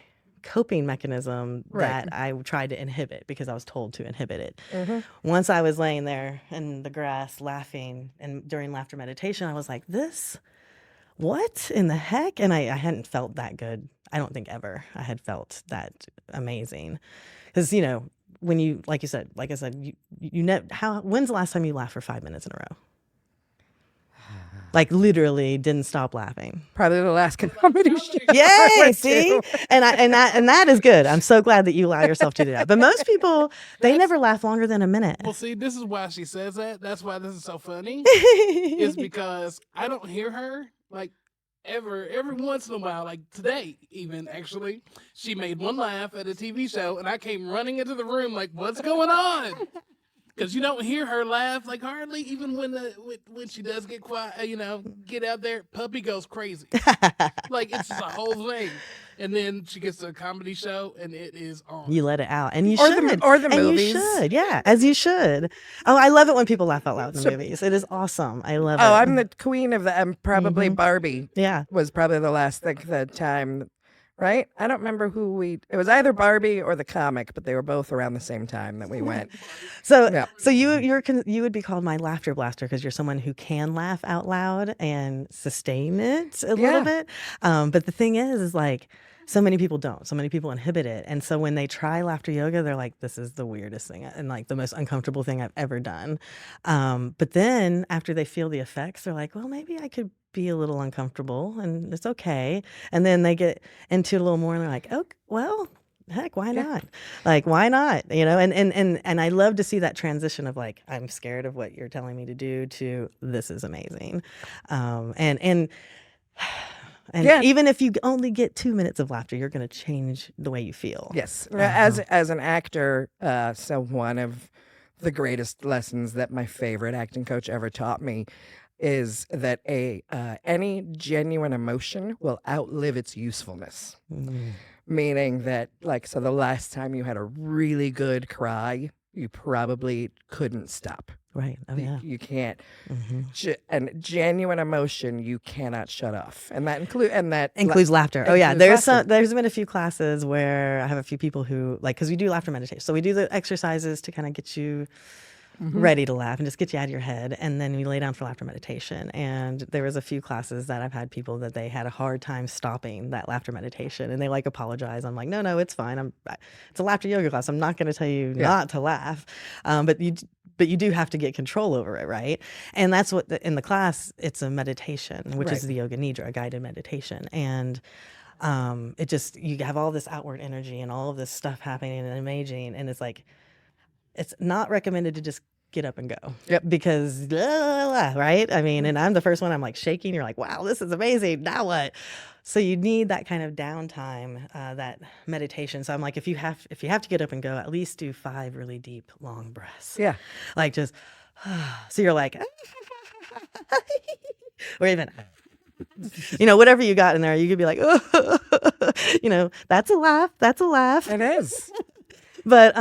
coping mechanism that I tried to inhibit because I was told to inhibit it. Once I was laying there in the grass laughing, and during laughter meditation, I was like, what in the heck? And I hadn't felt that good. I don't think ever I had felt that amazing. Because, when you, like I said, when's the last time you laughed for 5 minutes in a row? Like literally didn't stop laughing. Probably the last comedy show. Yay! See, and that is good. I'm so glad that you allow yourself to do that. But most people, they never laugh longer than a minute. Well, see, this is why she says that. That's why this is so funny. Is because I don't hear her like ever. Every once in a while, like today, even actually, she made one laugh at a TV show, and I came running into the room like, "What's going on?" Because you don't hear her laugh like hardly, even when she does get quiet, get out there, puppy goes crazy. Like it's just a whole thing. And then she gets to a comedy show and it is on. You let it out, and you Or should. or the and movies. You should, yeah, as you should. Oh, I love it when people laugh out loud in the movies. It is awesome. I love it. Oh, I'm the queen of the. I'm probably Barbie. Yeah. Was probably the last the time, right? I don't remember it was either Barbie or the comic, but they were both around the same time that we went. So, Yeah. so you would be called my laughter blaster because you're someone who can laugh out loud and sustain it a little bit. But the thing is like, so many people don't. So many people inhibit it. And so when they try laughter yoga, they're like, this is the weirdest thing and like the most uncomfortable thing I've ever done. But then after they feel the effects, they're like, well, maybe I could be a little uncomfortable and it's okay. And then they get into it a little more and they're like, oh, well, heck, why not? Like, why not? And I love to see that transition of like, I'm scared of what you're telling me to do to this is amazing. And even if you only get 2 minutes of laughter, you're going to change the way you feel. Yes, as an actor, so one of the greatest lessons that my favorite acting coach ever taught me is that any genuine emotion will outlive its usefulness. Meaning that, like, so the last time you had a really good cry, you probably couldn't stop. Right. Oh, yeah. You can't. And genuine emotion, you cannot shut off, and that includes laughter. Oh, yeah. includes laughter. There's been a few classes where I have a few people who like, because we do laughter meditation, so we do the exercises to kind of get you ready to laugh and just get you out of your head, and then we lay down for laughter meditation. And there was a few classes that I've had people that they had a hard time stopping that laughter meditation, and they like apologize. I'm like, no, it's fine. It's a laughter yoga class. I'm not going to tell you not to laugh, but you do have to get control over it, right? And that's what in the class it's a meditation, which is the yoga nidra, a guided meditation, and it just you have all this outward energy and all of this stuff happening and amazing, and it's like. It's not recommended to just get up and go. Yep. Because, right? I mean, and I'm the first one, I'm like shaking. You're like, wow, this is amazing. Now what? So you need that kind of downtime, that meditation. So I'm like, if you have to get up and go, at least do 5 really deep, long breaths. Yeah. Like just, so you're like, or even, whatever you got in there, you could be like, that's a laugh. That's a laugh. It is. But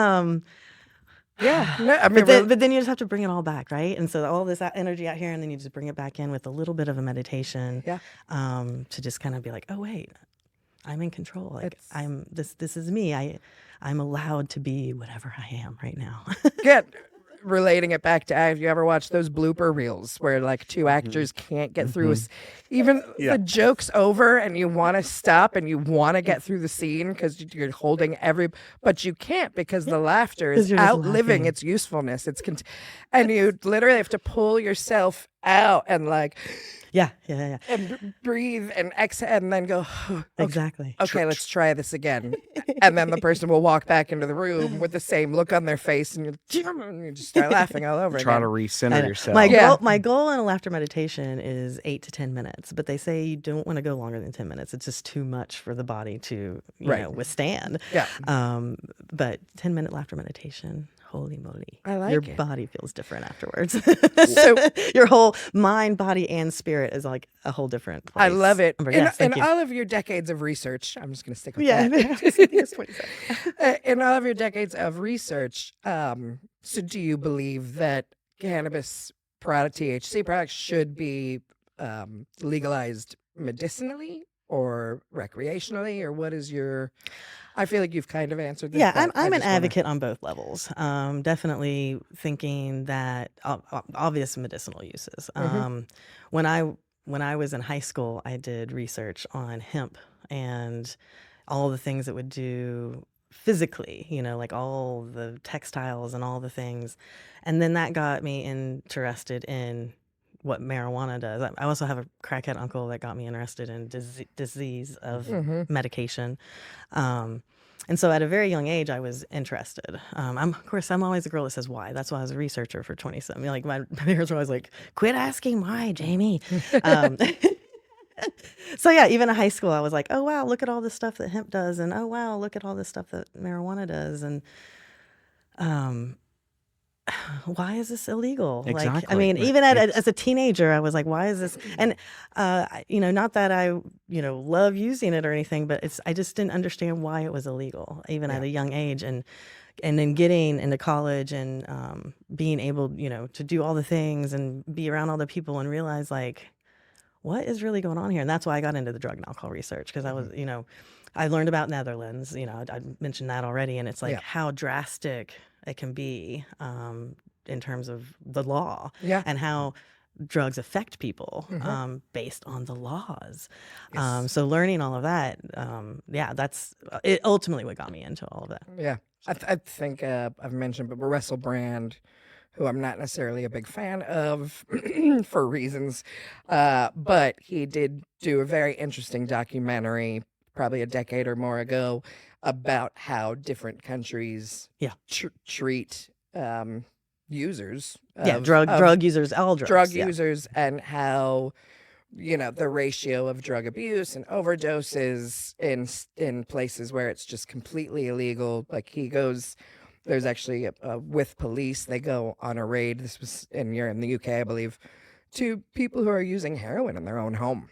Yeah. No, I mean, but then you just have to bring it all back, right? And so all this energy out here, and then you just bring it back in with a little bit of a meditation, Yeah. to just kind of be like, oh wait, I'm in control. Like It's- this is me. I'm allowed to be whatever I am right now. get relating it back to, have you ever watched those blooper reels where like 2 actors can't get through even the joke's over and you want to stop and you want to get through the scene because you're holding but you can't because the laughter 'Cause is you're just outliving laughing. its usefulness. And you literally have to pull yourself out and like yeah. and breathe and exhale and then go, okay, Exactly. okay, let's try this again. And then the person will walk back into the room with the same look on their face and you just start laughing all over Try again. to I recenter know. yourself. My goal in a laughter meditation is 8 to 10 minutes, but they say you don't want to go longer than 10 minutes. It's just too much for the body to withstand. Yeah. But 10-minute laughter meditation, holy moly. I like your it. body feels different afterwards. So- your whole mind, body, and spirit is like a whole different place. I love it. Yes, In thank you. all of your decades of research, I'm just going to stick with Yeah. that. In all of your decades of research, so do you believe that cannabis product, THC products, should be legalized medicinally or recreationally, or what is your? I feel like you've kind of answered this. Yeah, but I I'm an just wanna- advocate on both levels. Definitely thinking that obvious medicinal uses. When I was in high school, I did research on hemp and all the things it would do physically, like all the textiles and all the things. And then that got me interested in what marijuana does. I also have a crackhead uncle that got me interested in disease of medication. And so at a very young age, I was interested. I'm always the girl that says why. That's why I was a researcher for 20-something. Like my parents were always like, quit asking why, Jaimie. So yeah, even in high school, I was like, oh wow, look at all the stuff that hemp does. And oh wow, look at all the stuff that marijuana does. And why is this illegal? Like, I Exactly. mean, Like, even as a teenager, I was like, why is this? And, not that I, love using it or anything, but I just didn't understand why it was illegal, even at a young age. And then getting into college and being able, to do all the things and be around all the people and realize like, what is really going on here? And that's why I got into the drug and alcohol research because I was, I learned about Netherlands, I mentioned that already. And it's like how drastic it can be in terms of the law and how drugs affect people based on the laws. So learning all of that, that's it ultimately what got me into all of that. Yeah. I think I've mentioned, but Russell Brand, who I'm not necessarily a big fan of for reasons, but he did do a very interesting documentary probably a decade or more ago about how different countries treat users. Drug users, all drugs. Drug users, and how the ratio of drug abuse and overdoses in places where it's just completely illegal. Like there's actually with police, they go on a raid. This was in the UK, I believe, to people who are using heroin in their own home.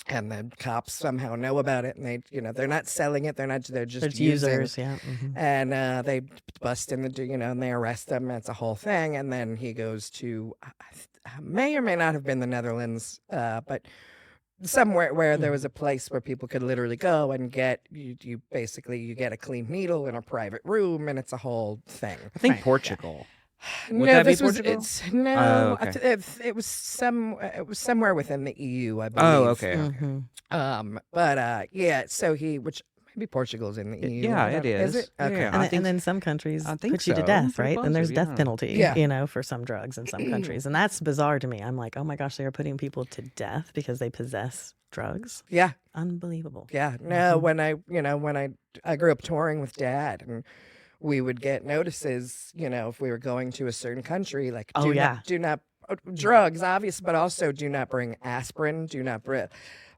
And the cops somehow know about it, and they're not selling it. They're just users, And they bust in and they arrest them. It's a whole thing. And then he goes to may or may not have been the Netherlands, but somewhere where there was a place where people could literally go and get you get a clean needle in a private room, and it's a whole thing. I think Portugal. Would No, that be this was Portugal? no. Oh, okay. It was somewhere within the EU, I believe. Oh, okay. But so which maybe Portugal's in the EU. Yeah, I don't- it is. Is it? Okay. Yeah. And then some countries I think put you to so. death, Pretty right? And there's close, death yeah. penalty, Yeah. for some drugs in some countries. And that's bizarre to me. I'm like, oh my gosh, they are putting people to death because they possess drugs. Yeah. Unbelievable. Yeah. No, when I grew up touring with Dad, and we would get notices, if we were going to a certain country, like, Oh, yeah. do not drugs, obvious, but also do not bring aspirin. Do not bring.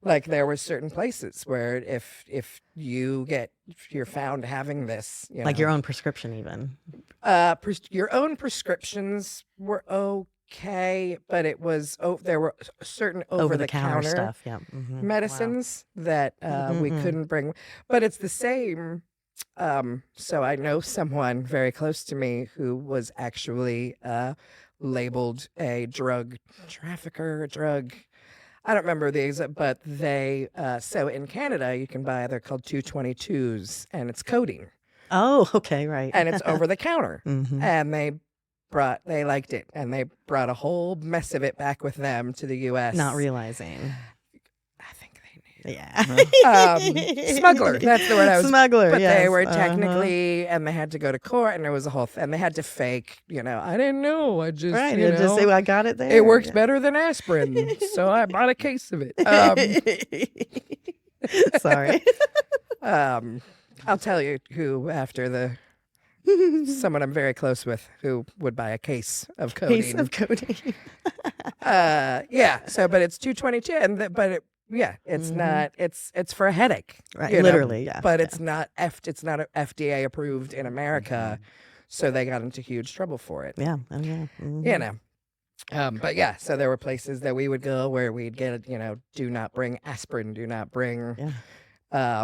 Like there were certain places where if you're found having this, Like your own prescription, even. your own prescriptions were okay, but it was there were certain over the counter stuff. Yeah. Mm-hmm. medicines that we couldn't bring. But it's the same. So I know someone very close to me who was actually labeled a drug trafficker, I don't remember the exact, but they, so in Canada, you can buy, they're called 222s, and it's codeine, Oh, okay, right. and it's over the counter. Mhm. And they liked it, and they brought a whole mess of it back with them to the U.S. Not realizing. I think they knew. Yeah. Smuggler, that's the word I was. Smuggler, But yes. they were uh-huh. technically, and they had to go to court, and there was a whole, and they had to fake, I didn't know, I just, Right. you It'll just say, know, well, I got it there. it works Yeah. better than aspirin, so I bought a case of it. Sorry. I'll tell you who after someone I'm very close with who would buy a case of codeine. Piece of codeine. Yeah. So, but it's 222, it's not. It's for a headache. Right, you know, literally, yeah, But yeah. it's not FDA approved in America, so they got into huge trouble for it. Yeah. Oh, yeah. Mhm. You know. But yeah, so there were places that we would go where we'd get, do not bring aspirin, do not bring, Yeah.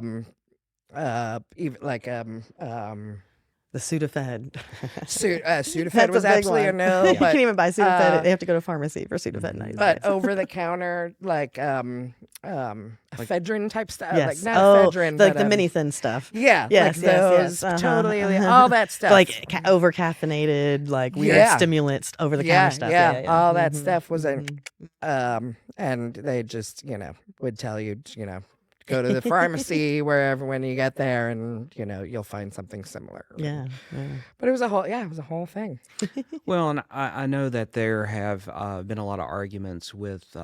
even like The Sudafed. Sudafed That's was a big absolutely a one. no, You but can't even buy Sudafed. They have to go to pharmacy for Sudafed nowadays. but over the counter like ephedrine type stuff, yes. like not ephedrine, like but, the mini thin stuff. yeah, Yes, like yes, those, yes. Uh-huh. totally, all that stuff, Like over caffeinated, like weird Yeah. stimulants, over the yeah, counter stuff. yeah, Yeah. all that Mhm. stuff was and they just would tell you go to the pharmacy wherever when you get there, and you'll find something similar. Yeah. But it was a whole thing. Well, and I know that there have been a lot of arguments with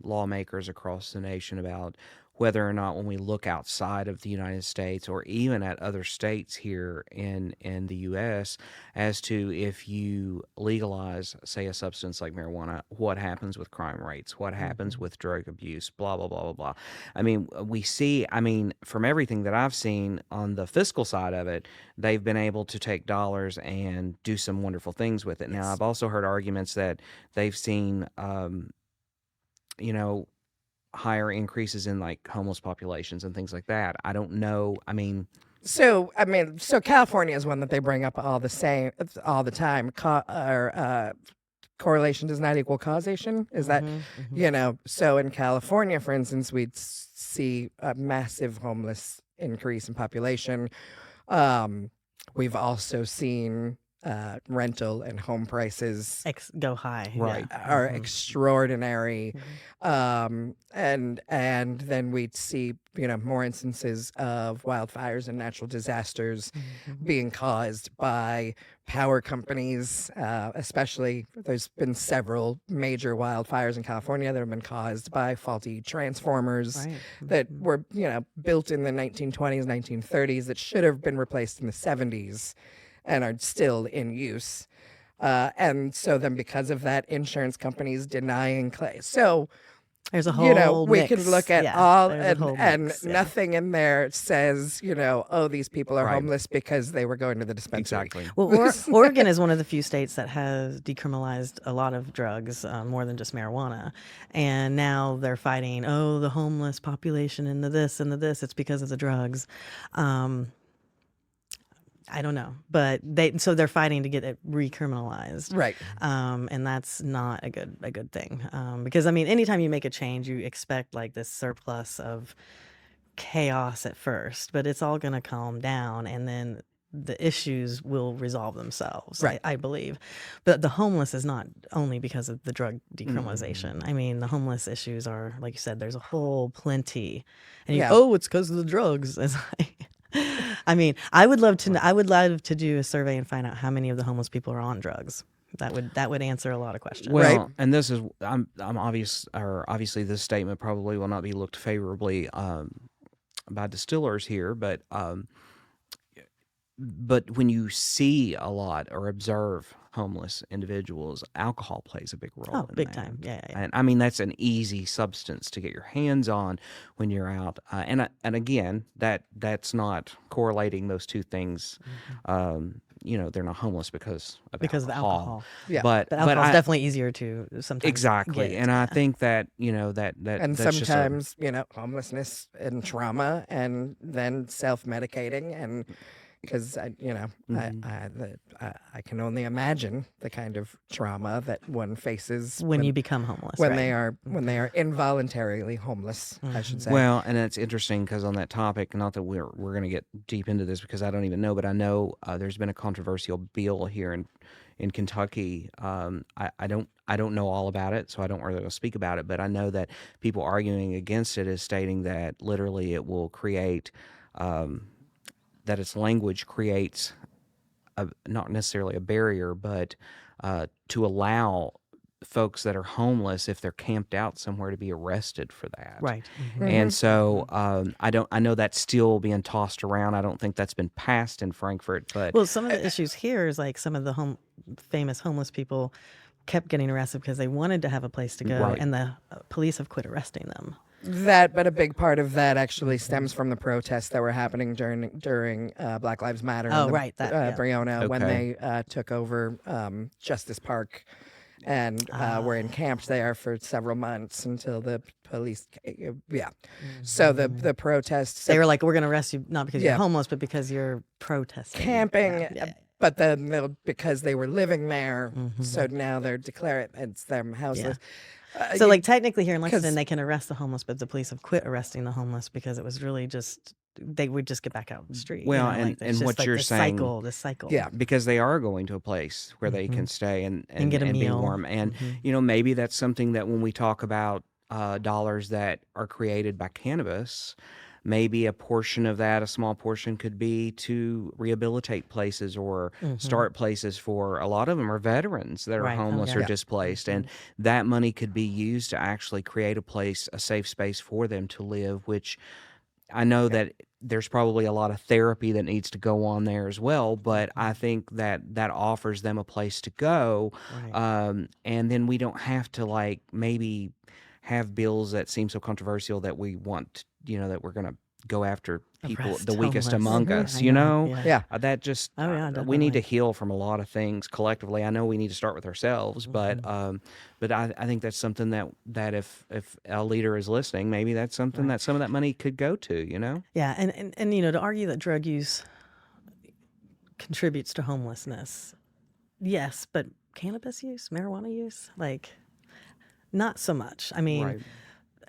lawmakers across the nation about whether or not when we look outside of the United States or even at other states here in the U.S. as to if you legalize, say, a substance like marijuana, what happens with crime rates, what happens with drug abuse, blah, blah, blah, blah, blah. I mean, we see, from everything that I've seen on the fiscal side of it, they've been able to take dollars and do some wonderful things with it. Now, I've also heard arguments that they've seen, higher increases in like homeless populations and things like that. I don't know. So California is one that they bring up all the time. Correlation does not equal causation. Is that So in California, for instance, we'd see a massive homeless increase in population. We've also seen rental and home prices Go high. Right. Yeah. are extraordinary. And then we'd see, more instances of wildfires and natural disasters being caused by power companies, especially there's been several major wildfires in California that have been caused by faulty transformers Right. that were, built in the 1920s, 1930s that should have been replaced in the 70s and are still in use. And so then because of that, insurance companies denying claims. So, There's a whole we mix. can look at Yeah, all, there's a whole and mix, yeah. nothing in there says, these people are Right. homeless because they were going to the dispensary. Exactly. Well, Oregon is one of the few states that has decriminalized a lot of drugs, more than just marijuana. And now they're fighting, the homeless population and the this and the this. It's because of the drugs. I don't know, but they're fighting to get it recriminalized, Right. and that's not a good thing, because anytime you make a change, you expect like this surplus of chaos at first, but it's all going to calm down, and then the issues will resolve themselves. Right. I believe, but the homeless is not only because of the drug decriminalization. The homeless issues are, like you said, there's a whole plenty, and Yeah. it's because of the drugs. It's like, I would love to do a survey and find out how many of the homeless people are on drugs. That would answer a lot of questions. Well, Right. and this is obviously this statement probably will not be looked favorably by distillers here, but when you see a lot or observe homeless individuals, alcohol plays a big role. Oh, in big that. time. Yeah. And I mean, that's an easy substance to get your hands on when you're out. And again, that's not correlating those two things. They're not homeless because of alcohol. Yeah. But alcohol is definitely easier to sometimes exactly. get. And I think that that and that's sometimes homelessness and trauma, and then self-medicating, and because I can only imagine the kind of trauma that one faces when you become homeless, when right? they are involuntarily homeless, I should say. Well, and it's interesting because on that topic, not that we're going to get deep into this because I don't even know, but I know there's been a controversial bill here in Kentucky. I don't know all about it, so I don't really speak about it. But I know that people arguing against it is stating that literally it will create that its language creates not necessarily a barrier, but to allow folks that are homeless, if they're camped out somewhere, to be arrested for that. Right. And so I know that's still being tossed around. I don't think that's been passed in Frankfurt, but Well, some of the issues here is like some of the famous homeless people kept getting arrested because they wanted to have a place to go, Right. and the police have quit arresting them. But a big part of that actually stems from the protests that were happening during Black Lives Matter. Oh, in right, Breonna, when Okay. they took over Justice Park, and were encamped there for several months until the police. So the protests. They were like, "We're going to arrest you not because Yeah. you're homeless, but because you're protesting, camping, Yeah. but then because they were living there, so now they're declaring it's them houseless. So, like, technically here in Lexington, they can arrest the homeless, but the police have quit arresting the homeless because it was really just they would just get back out on the street. Well, like, and it's just what like you're this saying- cycle. Yeah. because they are going to a place where they can stay and get a be meal. warm. And maybe that's something that when we talk about dollars that are created by cannabis, maybe a portion of that, a small portion, could be to rehabilitate places or start places for a lot of them are veterans that are Right. Oh, homeless or yeah. displaced. And that money could be used to actually create a place, a safe space for them to live, which I know that there's probably a lot of therapy that needs to go on there as well, but I think that offers them a place to go. Right. And then we don't have to like maybe have bills that seem so controversial that we want, that we're going to go after people, Arrest the weakest homeless. among Mhm. us, I know, know? yeah. That just, Oh, yeah, we need to definitely. heal from a lot of things collectively. I know we need to start with ourselves, but I think that's something that if a leader is listening, maybe that's something that some of that money could go to. Yeah, and to argue that drug use contributes to homelessness, yes, but cannabis use, marijuana use, like, not so much. I mean, Right.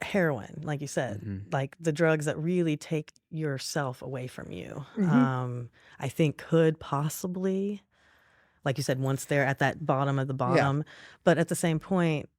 heroin, like you said, like the drugs that really take yourself away from you, I think could possibly, like you said, once they're at that bottom of the bottom, but at the same point,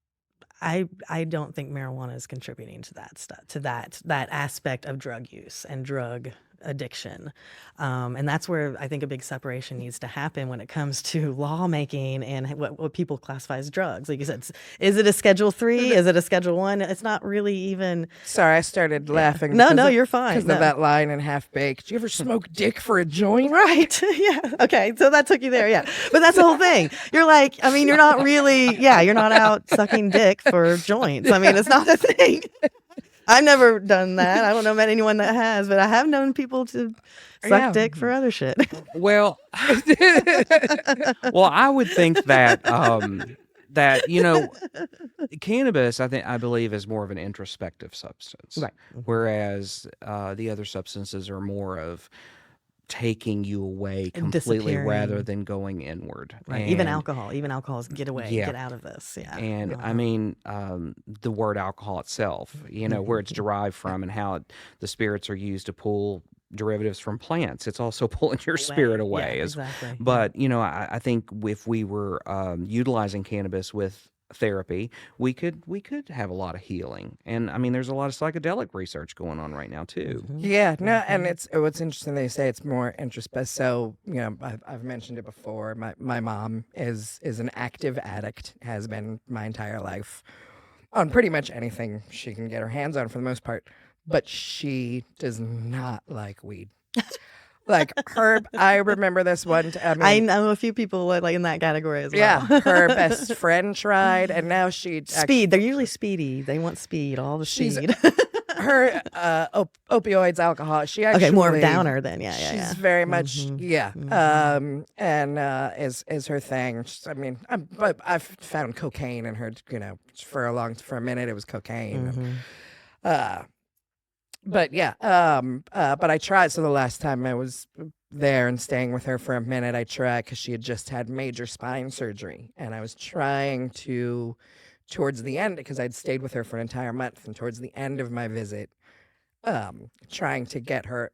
I don't think marijuana is contributing to that stuff, to that aspect of drug use and drug addiction, and that's where I think a big separation needs to happen when it comes to lawmaking and what people classify as drugs. Like you said, is it a Schedule 3? Is it a Schedule 1? It's not really even. Sorry, I started laughing. No, you're fine. Because No. of that line in Half Baked. Do you ever smoke dick for a joint? Right. Yeah. Okay. So that took you there. Yeah. But that's the whole thing. You're like, I mean, you're not really, you're not out sucking dick for joints. I mean, it's not a thing. I've never done that. I don't know about anyone that has, but I have known people to suck dick for other shit. Well, I would think that cannabis, I believe, is more of an introspective substance, Right. whereas the other substances are more of taking you away And completely rather disappearing. than going inward. Right. Even And- alcohol. Even alcohol is get away, Yeah. get out of this. Yeah. And I mean, the word alcohol itself, where it's derived from and how the spirits are used to pull derivatives from plants. It's also pulling your spirit away. Yeah, exactly. But, I think if we were utilizing cannabis with therapy, we could have a lot of healing. And I mean, there's a lot of psychedelic research going on right now too. Yeah, no, and it's what's interesting. They say it's more introspective. So I've mentioned it before. My mom is an active addict, has been my entire life, on pretty much anything she can get her hands on for the most part. But she does not like weed. Like her, I remember this one. I know a few people like in that category as well. Yeah, her best friend tried, and now Speed. They're usually speedy. They want speed. All the She's- speed. her opioids, alcohol. She actually Okay, more of a downer then. Yeah, yeah, she's yeah. very much Mhm. and is her thing. I mean, but I've found cocaine in her. For a minute it was cocaine. Mhm. But yeah, but I tried. So the last time I was there and staying with her for a minute, I tried because she had just had major spine surgery, and I was trying to, towards the end, because I'd stayed with her for an entire month, and towards the end of my visit, trying to get her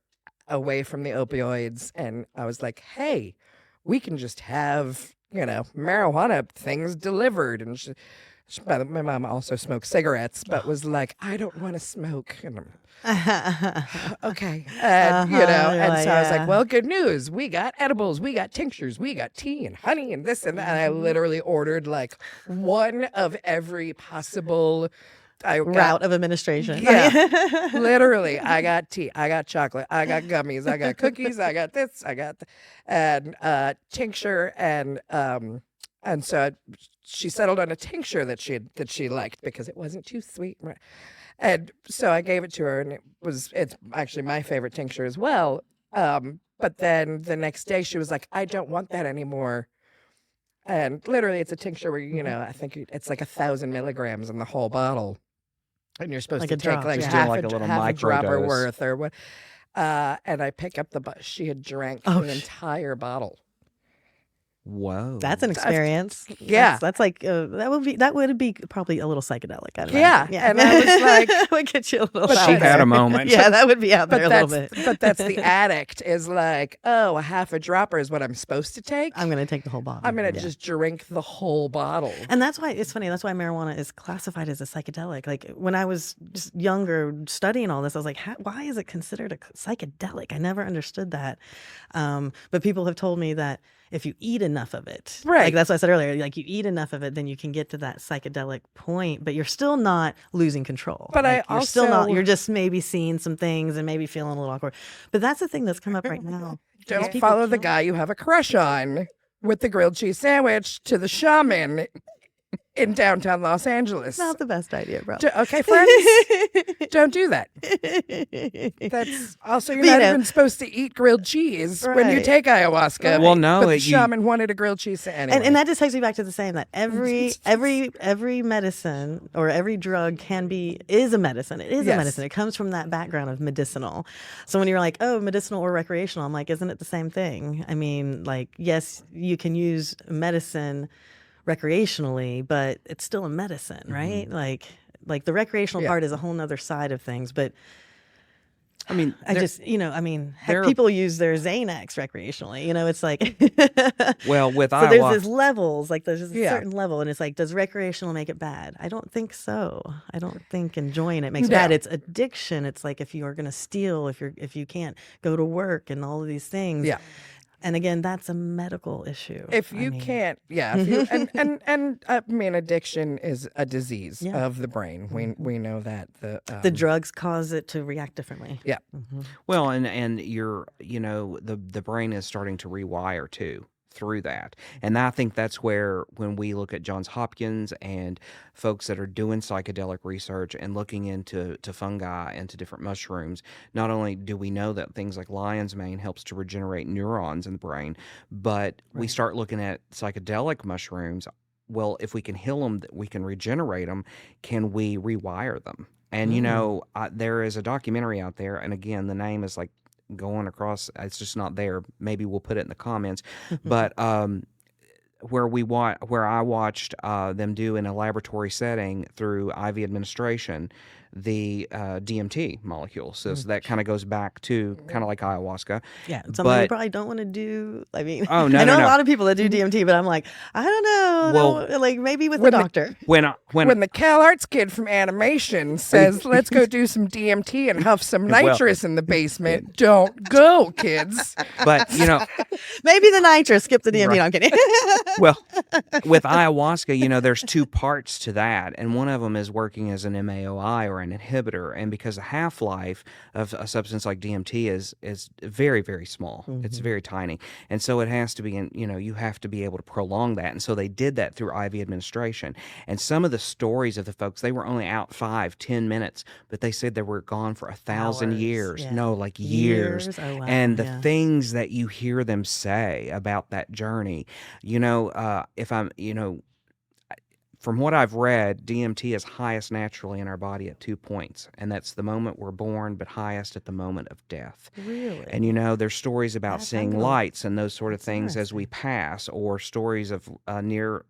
away from the opioids, and I was like, "Hey, we can just have marijuana things delivered," and my mom also smoked cigarettes, but was like, "I don't want to smoke," and okay. And, You're and so I was yeah. like, well, good news. We got edibles, we got tinctures, we got tea and honey and this and that. And I literally ordered like one of every possible route of administration. Yeah. Literally, I got tea, I got chocolate, I got gummies, I got cookies, I got this, I got and tincture and so she settled on a tincture that she liked because it wasn't too sweet. And so I gave it to her, and it's actually my favorite tincture as well. But then the next day she was like, I don't want that anymore. And literally it's a tincture where, I think it's like 1,000 milligrams in the whole bottle. And you're supposed Like to a take drop, like yeah. half, Like a little half a dropper microdose. worth or what. And I pick up she had drank the entire bottle. Whoa. That's an experience. Yeah. That's like that would be probably a little psychedelic. I'd Yeah, imagine. and I was like- that would get you a little. But out She that's- there. had a moment. Yeah, that would be out there But a little bit. that's the addict is like, oh, a half a dropper is what I'm supposed to take. I'm gonna take the whole bottle. I'm gonna Yeah. just drink the whole bottle. And that's why it's funny. That's why marijuana is classified as a psychedelic. Like when I was just younger studying all this, I was like, why is it considered a psychedelic? I never understood that. But people have told me that if you eat enough of it, Right. like that's what I said earlier, like you eat enough of it, then you can get to that psychedelic point, but you're still not losing control. But like, I you're still not, also- you're just maybe seeing some things and maybe feeling a little awkward. But that's the thing that's come up right now. Don't These people follow the can't- guy you have a crush on with the grilled cheese sandwich to the shaman in downtown Los Angeles. Not the best idea, bro. Okay, friends, don't do that. That's also you're But, not even supposed to eat grilled cheese when you Right. take ayahuasca. Well, no, but the you- shaman wanted a grilled cheese anyway. And that just takes me back to the same that every medicine or every drug is a medicine. It is Yes. a medicine. It comes from that background of medicinal. So when you're like, oh, medicinal or recreational, I'm like, isn't it the same thing? I mean, like, yes, you can use medicine recreationally, but it's still a medicine, right? Like the recreational Yeah. part is a whole nother side of things, but I mean, I there- just, heck, there- people use their Xanax recreationally. It's like, well, with so there's ayahuasca, this levels, like there's a Yeah. certain level, and it's like, does recreational make it bad? I don't think so. I don't think enjoying it makes it No. bad. It's addiction. It's like if you are going to steal, if you can't go to work and all of these things. Yeah. And again, that's a medical issue. if I you mean, can't, if you and I mean, addiction is a disease Yeah. of the brain. We know that the drugs cause it to react differently. Yeah. well, and you're, the brain is starting to rewire too through that. And I think that's where, when we look at Johns Hopkins and folks that are doing psychedelic research and looking into fungi and to different mushrooms, not only do we know that things like lion's mane helps to regenerate neurons in the brain, but we start looking at psychedelic mushrooms. Well, if we can heal them, we can regenerate them. Can we rewire them? And, there is a documentary out there. And again, the name is like going across, it's just not there. Maybe we'll put it in the comments. But where I watched them do in a laboratory setting through IV administration the DMT molecule. So that kind of goes back to kind of like ayahuasca. Yeah, it's something you But- probably don't want to do. I mean, Oh, no, I know no, a no. lot of people that do DMT, but I'm like, I don't know. Well, like maybe with a when the- doctor. When when the Cal Arts kid from animation says, "Let's go do some DMT and huff some nitrous in the basement," don't go, kids. but Maybe the nitrous. Skip the DMT. Right. No, I'm kidding. well, with ayahuasca, there's two parts to that, and one of them is working as an MAOI or an an inhibitor, and because the half-life of a substance like DMT is very, very small. It's very tiny, and so it has to be you have to be able to prolong that, and so they did that through IV administration. And some of the stories of the folks, they were only out 5-10 minutes, but they said they were gone for 1,000 Hours, years. yeah. No, like years. Oh, wow. And the yeah. things that you hear them say about that journey, if I'm, from what I've read, DMT is highest naturally in our body at 2 points, and that's the moment we're born, but highest at the moment of death. Really? And there's stories about That's seeing unbelievable. lights and those sort of That's things as we pass, or stories of near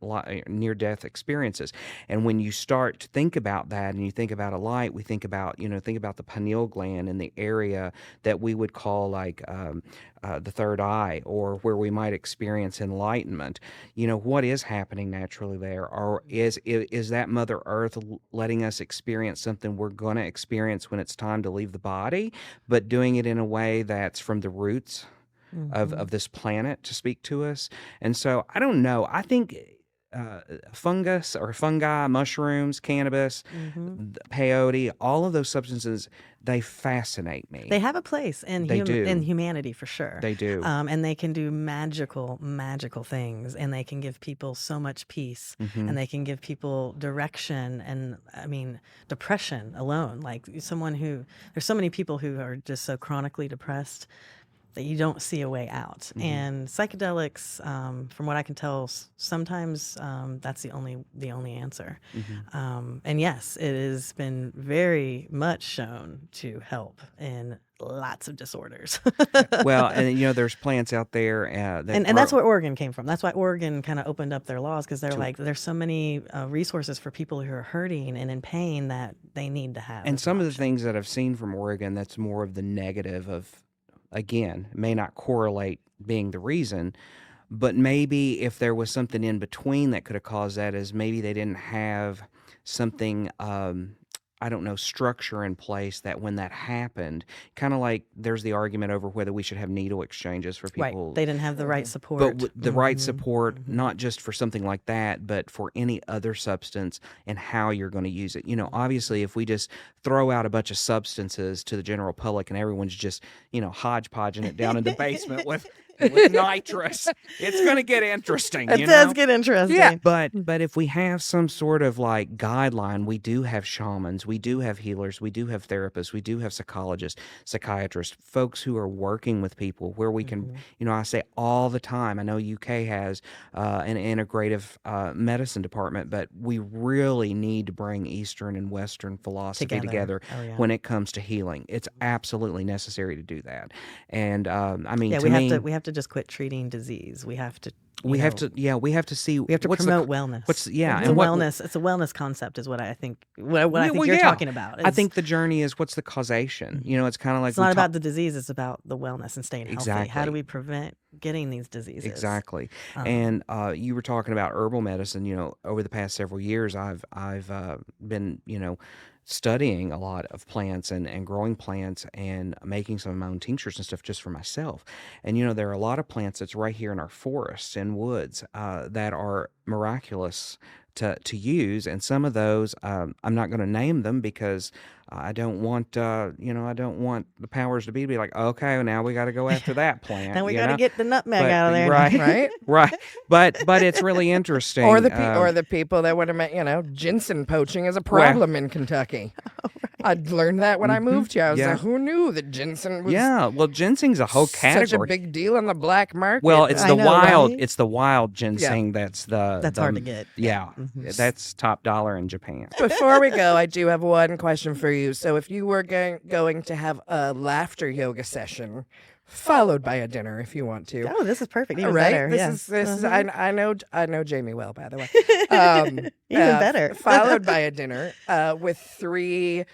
death experiences. And when you start to think about that, and you think about a light, we think about the pineal gland in the area that we would call like the third eye, or where we might experience enlightenment. What is happening naturally there, or is that Mother Earth letting us experience something we're going to experience when it's time to leave the body, but doing it in a way that's from the roots of this planet to speak to us? And so I don't know. I think fungi, mushrooms, cannabis, peyote, all of those substances, they fascinate me. They have a place in They do. in humanity for sure. They do. And they can do magical Mm-hmm. things, and they can give people so much peace, and they can give people direction. And I mean, depression alone, like there's so many people who are just so chronically depressed that you don't see a way out. Mm-hmm. And psychedelics, from what I can tell, sometimes that's the only answer. Mm-hmm. And yes, it has been very much shown to help in lots of disorders. Well, and there's plants out there that and that's where Oregon came from. That's why Oregon kind of opened up their laws, because they're like, there's so many resources for people who are hurting and in pain that they need to have. And some of the things that I've seen from Oregon, that's more of the negative of, again, may not correlate being the reason, but maybe if there was something in between that could have caused that, is maybe they didn't have something, structure in place that when that happened, kind of like there's the argument over whether we should have needle exchanges for people. Right. They didn't have the right support. But the right support, not just for something like that, but for any other substance and how you're going to use it. Obviously, if we just throw out a bunch of substances to the general public and everyone's just, hodgepodging it down in the basement with nitrous, it's going to get interesting. It does get interesting. Yeah. But if we have some sort of like guideline, we do have shamans, we do have healers, we do have therapists, we do have psychologists, psychiatrists, folks who are working with people where we can, I say all the time, I know UK has an integrative medicine department, but we really need to bring Eastern and Western philosophy together Oh, yeah. when it comes to healing. It's absolutely necessary to do that. And we have to just quit treating disease. We have to see. We have to promote wellness. It's wellness. It's a wellness concept, is what I think. What I think you're talking about. I think the journey is, what's the causation? It's kind of like, it's not about the disease. It's about the wellness and staying healthy. Exactly. How do we prevent getting these diseases? Exactly. And you were talking about herbal medicine. Over the past several years, I've been studying a lot of plants and growing plants and making some of my own tinctures and stuff just for myself. And there are a lot of plants that's right here in our forests and woods that are miraculous to use, and some of those I'm not going to name them because I don't want I don't want the powers to be like, okay, well, now we got to go after that plant. Now we got to get the nutmeg out of there, right? Right. But it's really interesting. Or the people that want to make, ginseng poaching is a problem in Kentucky. I learned that when I moved here. I was like, who knew that ginseng was well, ginseng's a whole category. such a big deal in the black market? Well, it's I the know, wild. right? It's the wild ginseng that's hard to get. Yeah, that's top dollar in Japan. Before we go, I do have one question for you. So if you were going to have a laughter yoga session, followed by a dinner, if you want to. Oh, this is perfect. Even right? better. This is I know Jaimie well, by the way. Even better. Followed by a dinner with 3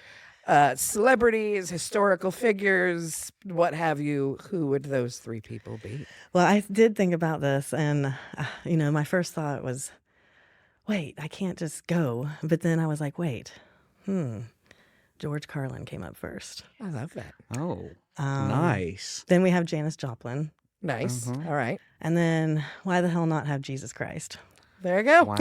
celebrities, historical figures, what have you. Who would those 3 people be? Well, I did think about this, and my first thought was, wait, I can't just go. But then I was like, wait, George Carlin came up first. I love that. Oh, nice. Then we have Janis Joplin. Nice. All right. And then why the hell not have Jesus Christ? There you go. Wow.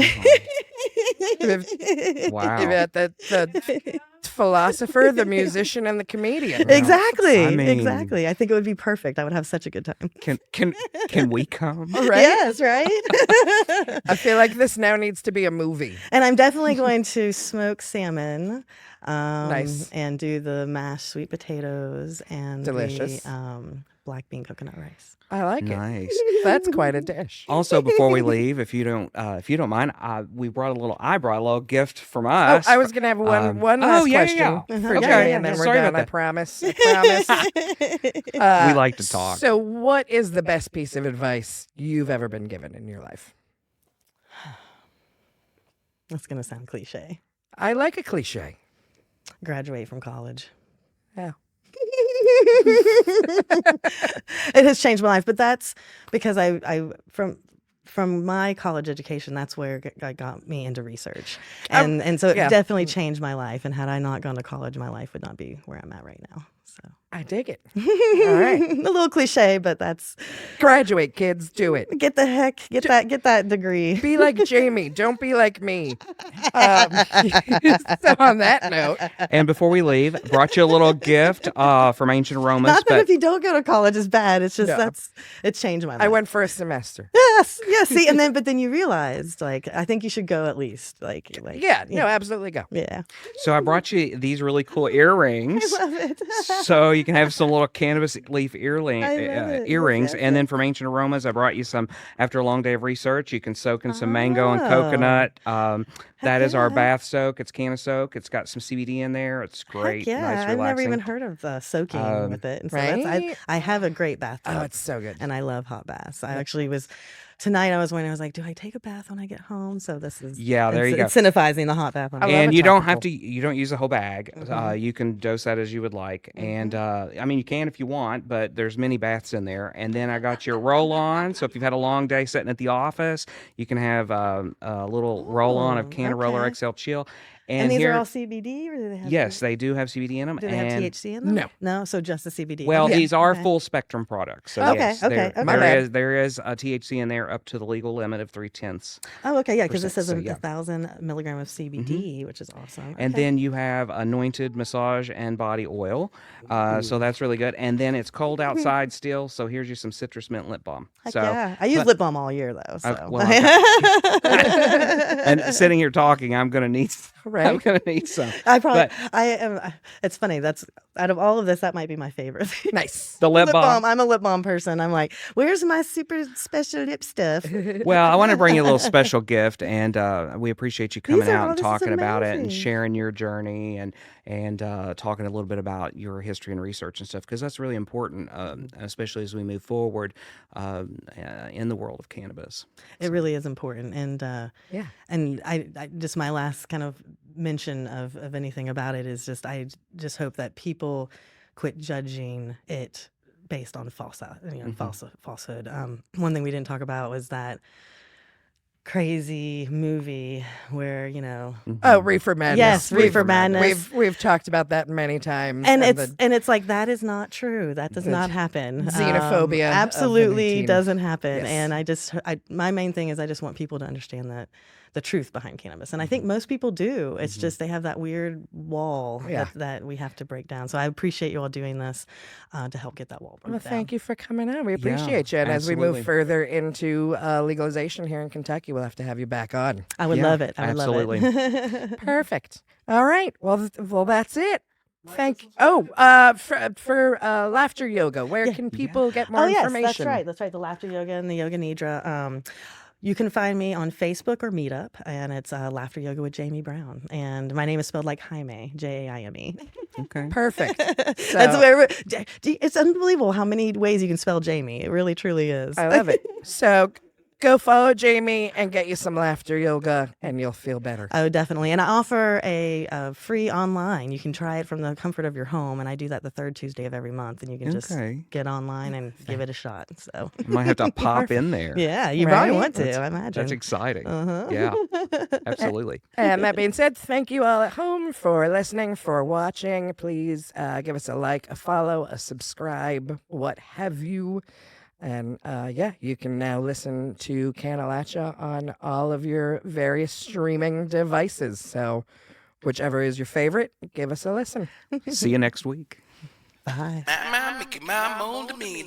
Wow. Wow. The philosopher, the musician, and the comedian. Exactly. I mean- exactly. I think it would be perfect. I would have such a good time. Can we come? Right? Yes, right? I feel like this now needs to be a movie. And I'm definitely going to smoke salmon. Nice. And do the mashed sweet potatoes and Delicious. the black bean coconut rice. I like Nice. it. That's quite a dish. Also, before we leave, if you don't mind, I brought a little gift from Oh, us. I was gonna have one last yeah, question yeah. for Okay. Jerry, and then we're Sorry done. about I that. promise. I promise. We like to talk. So, what is the best piece of advice you've ever been given in your life? That's going to sound cliche. I like a cliche. Graduate from college. Yeah. It has changed my life, but that's because I from my college education, that's where it got me into research, and so it yeah. definitely changed my life. And had I not gone to college, my life would not be where I'm at right now. So I dig it. All right. a little cliche, but that's Graduate, kids. Do it. get that degree. Be like Jaimie. Don't be like me. So on that note, And before we leave, brought you a little gift from Ancient Romas. Not that but if you don't go to college is bad. It's just No. it's changed my life. I went for a semester. Yes, yes. See, but then you realized, like, I think you should go at least, like Yeah, no, absolutely go. yeah. so I brought you these really cool earrings. Love it. So you can have some little cannabis leaf I love it. earrings. Yes, And then from Ancient Aromas, I brought you some, after a long day of research, you can soak in some mango and Oh. coconut. That is our yeah. bath soak. It's canna soak. It's got some CBD in there. It's great. Heck yeah, Nice, I've never relaxing. even heard of soaking with it. And so right? I have a great bathtub. Oh, it's so good. and I love hot baths. I actually was tonight. I was like, do I take a bath when I get home? So this is Yeah, there you go. incentivizing the hot bath. When I love get a And you don't have topical. to. You don't use the whole bag. You can dose that as you would like. And I mean, you can if you want, but there's many baths in there. And then I got your roll-on. So if you've had a long day sitting at the office, you can have a little roll-on of Canna Roller okay. XL Chill. And these here, are all CBD, or do they have? yes, they do have CBD in them. Do they have and THC in them? No. No. So just the CBD. Well, Okay. these are Okay. full spectrum products. So Okay, yes, okay, there, okay. My bad. there is a THC in there up to the legal limit of 0.3. Oh, okay, yeah, because it says so, 1,000 milligram of CBD, which is awesome. And Okay. then you have anointed massage and body oil. So that's really good. And then it's cold outside still. So here's you some citrus mint lip balm. Heck So yeah, I use but- lip balm all year though. So. well, and sitting here talking, I'm gonna need. I'm Right. gonna need some. I probably, But- I am. It's funny. That's out of all of this, that might be my favorite. Nice. The lip balm. I'm a lip balm person. I'm like, where's my super special lip stuff? Well, I want to bring you a little special gift, and we appreciate you coming out and this is talking about it and amazing. sharing your journey and talking a little bit about your history and research and stuff, because that's really important, especially as we move forward in the world of cannabis. It really is important, and Yeah. and I just my last kind of mention of anything about it is just I just hope that people quit judging it based on falsehood. Falsehood. One thing we didn't talk about was that crazy movie where Oh, Reefer Madness. Yes, Reefer Madness. We've talked about that many times. and the it's like that is not true. That does not happen. xenophobia of the absolutely 19 doesn't happen. Yes. And my main thing is I just want people to understand that the truth behind cannabis. And I think most people do. It's just they have that weird wall Yeah. that we have to break down. So I appreciate you all doing this to help get that wall broken Well, down. thank you for coming on. We appreciate you. And as we absolutely. move further into legalization here in Kentucky, we'll have to have you back on. I would Yeah, love it. I would absolutely. love it. Perfect. All right. Well, that's it. Thank. For laughter yoga, where can people get more information? That's right. That's right. The Laughter Yoga and the Yoga Nidra. You can find me on Facebook or Meetup, and it's Laughter Yoga with Jaimie Brown. And my name is spelled like Jaime, Jaime. Okay. Perfect. So, That's where it's unbelievable how many ways you can spell Jaimie. It really, truly is. I love it. So go follow Jaimie and get you some laughter yoga, and you'll feel better. Oh, definitely. And I offer a free online. You can try it from the comfort of your home, and I do that the third Tuesday of every month. And you can just Okay. get online and give it a shot. So, Might have to pop in there. yeah, you probably Right? want to. I imagine. That's exciting. Uh-huh. Yeah, absolutely. And that being said, thank you all at home for listening, for watching. Please give us a like, a follow, a subscribe, what have you. And you can now listen to Cannalachia on all of your various streaming devices. So Whichever is your favorite, give us a listen. See you next week. Bye. My Mickey, my moon to me,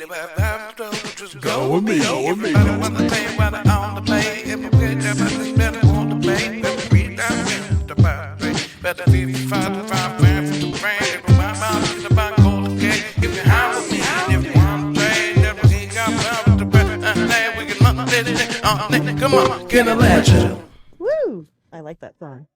just go with me. Everybody wanna play while they're on the play. If you get that, but better want to play. Better read that, the Bible. Better 55 grand for the rain. My mouth is about gold gate. If you hide with me, if you want to trade, never he got power to breath. We can look this, come on, Cannalachia. Woo! I like that song.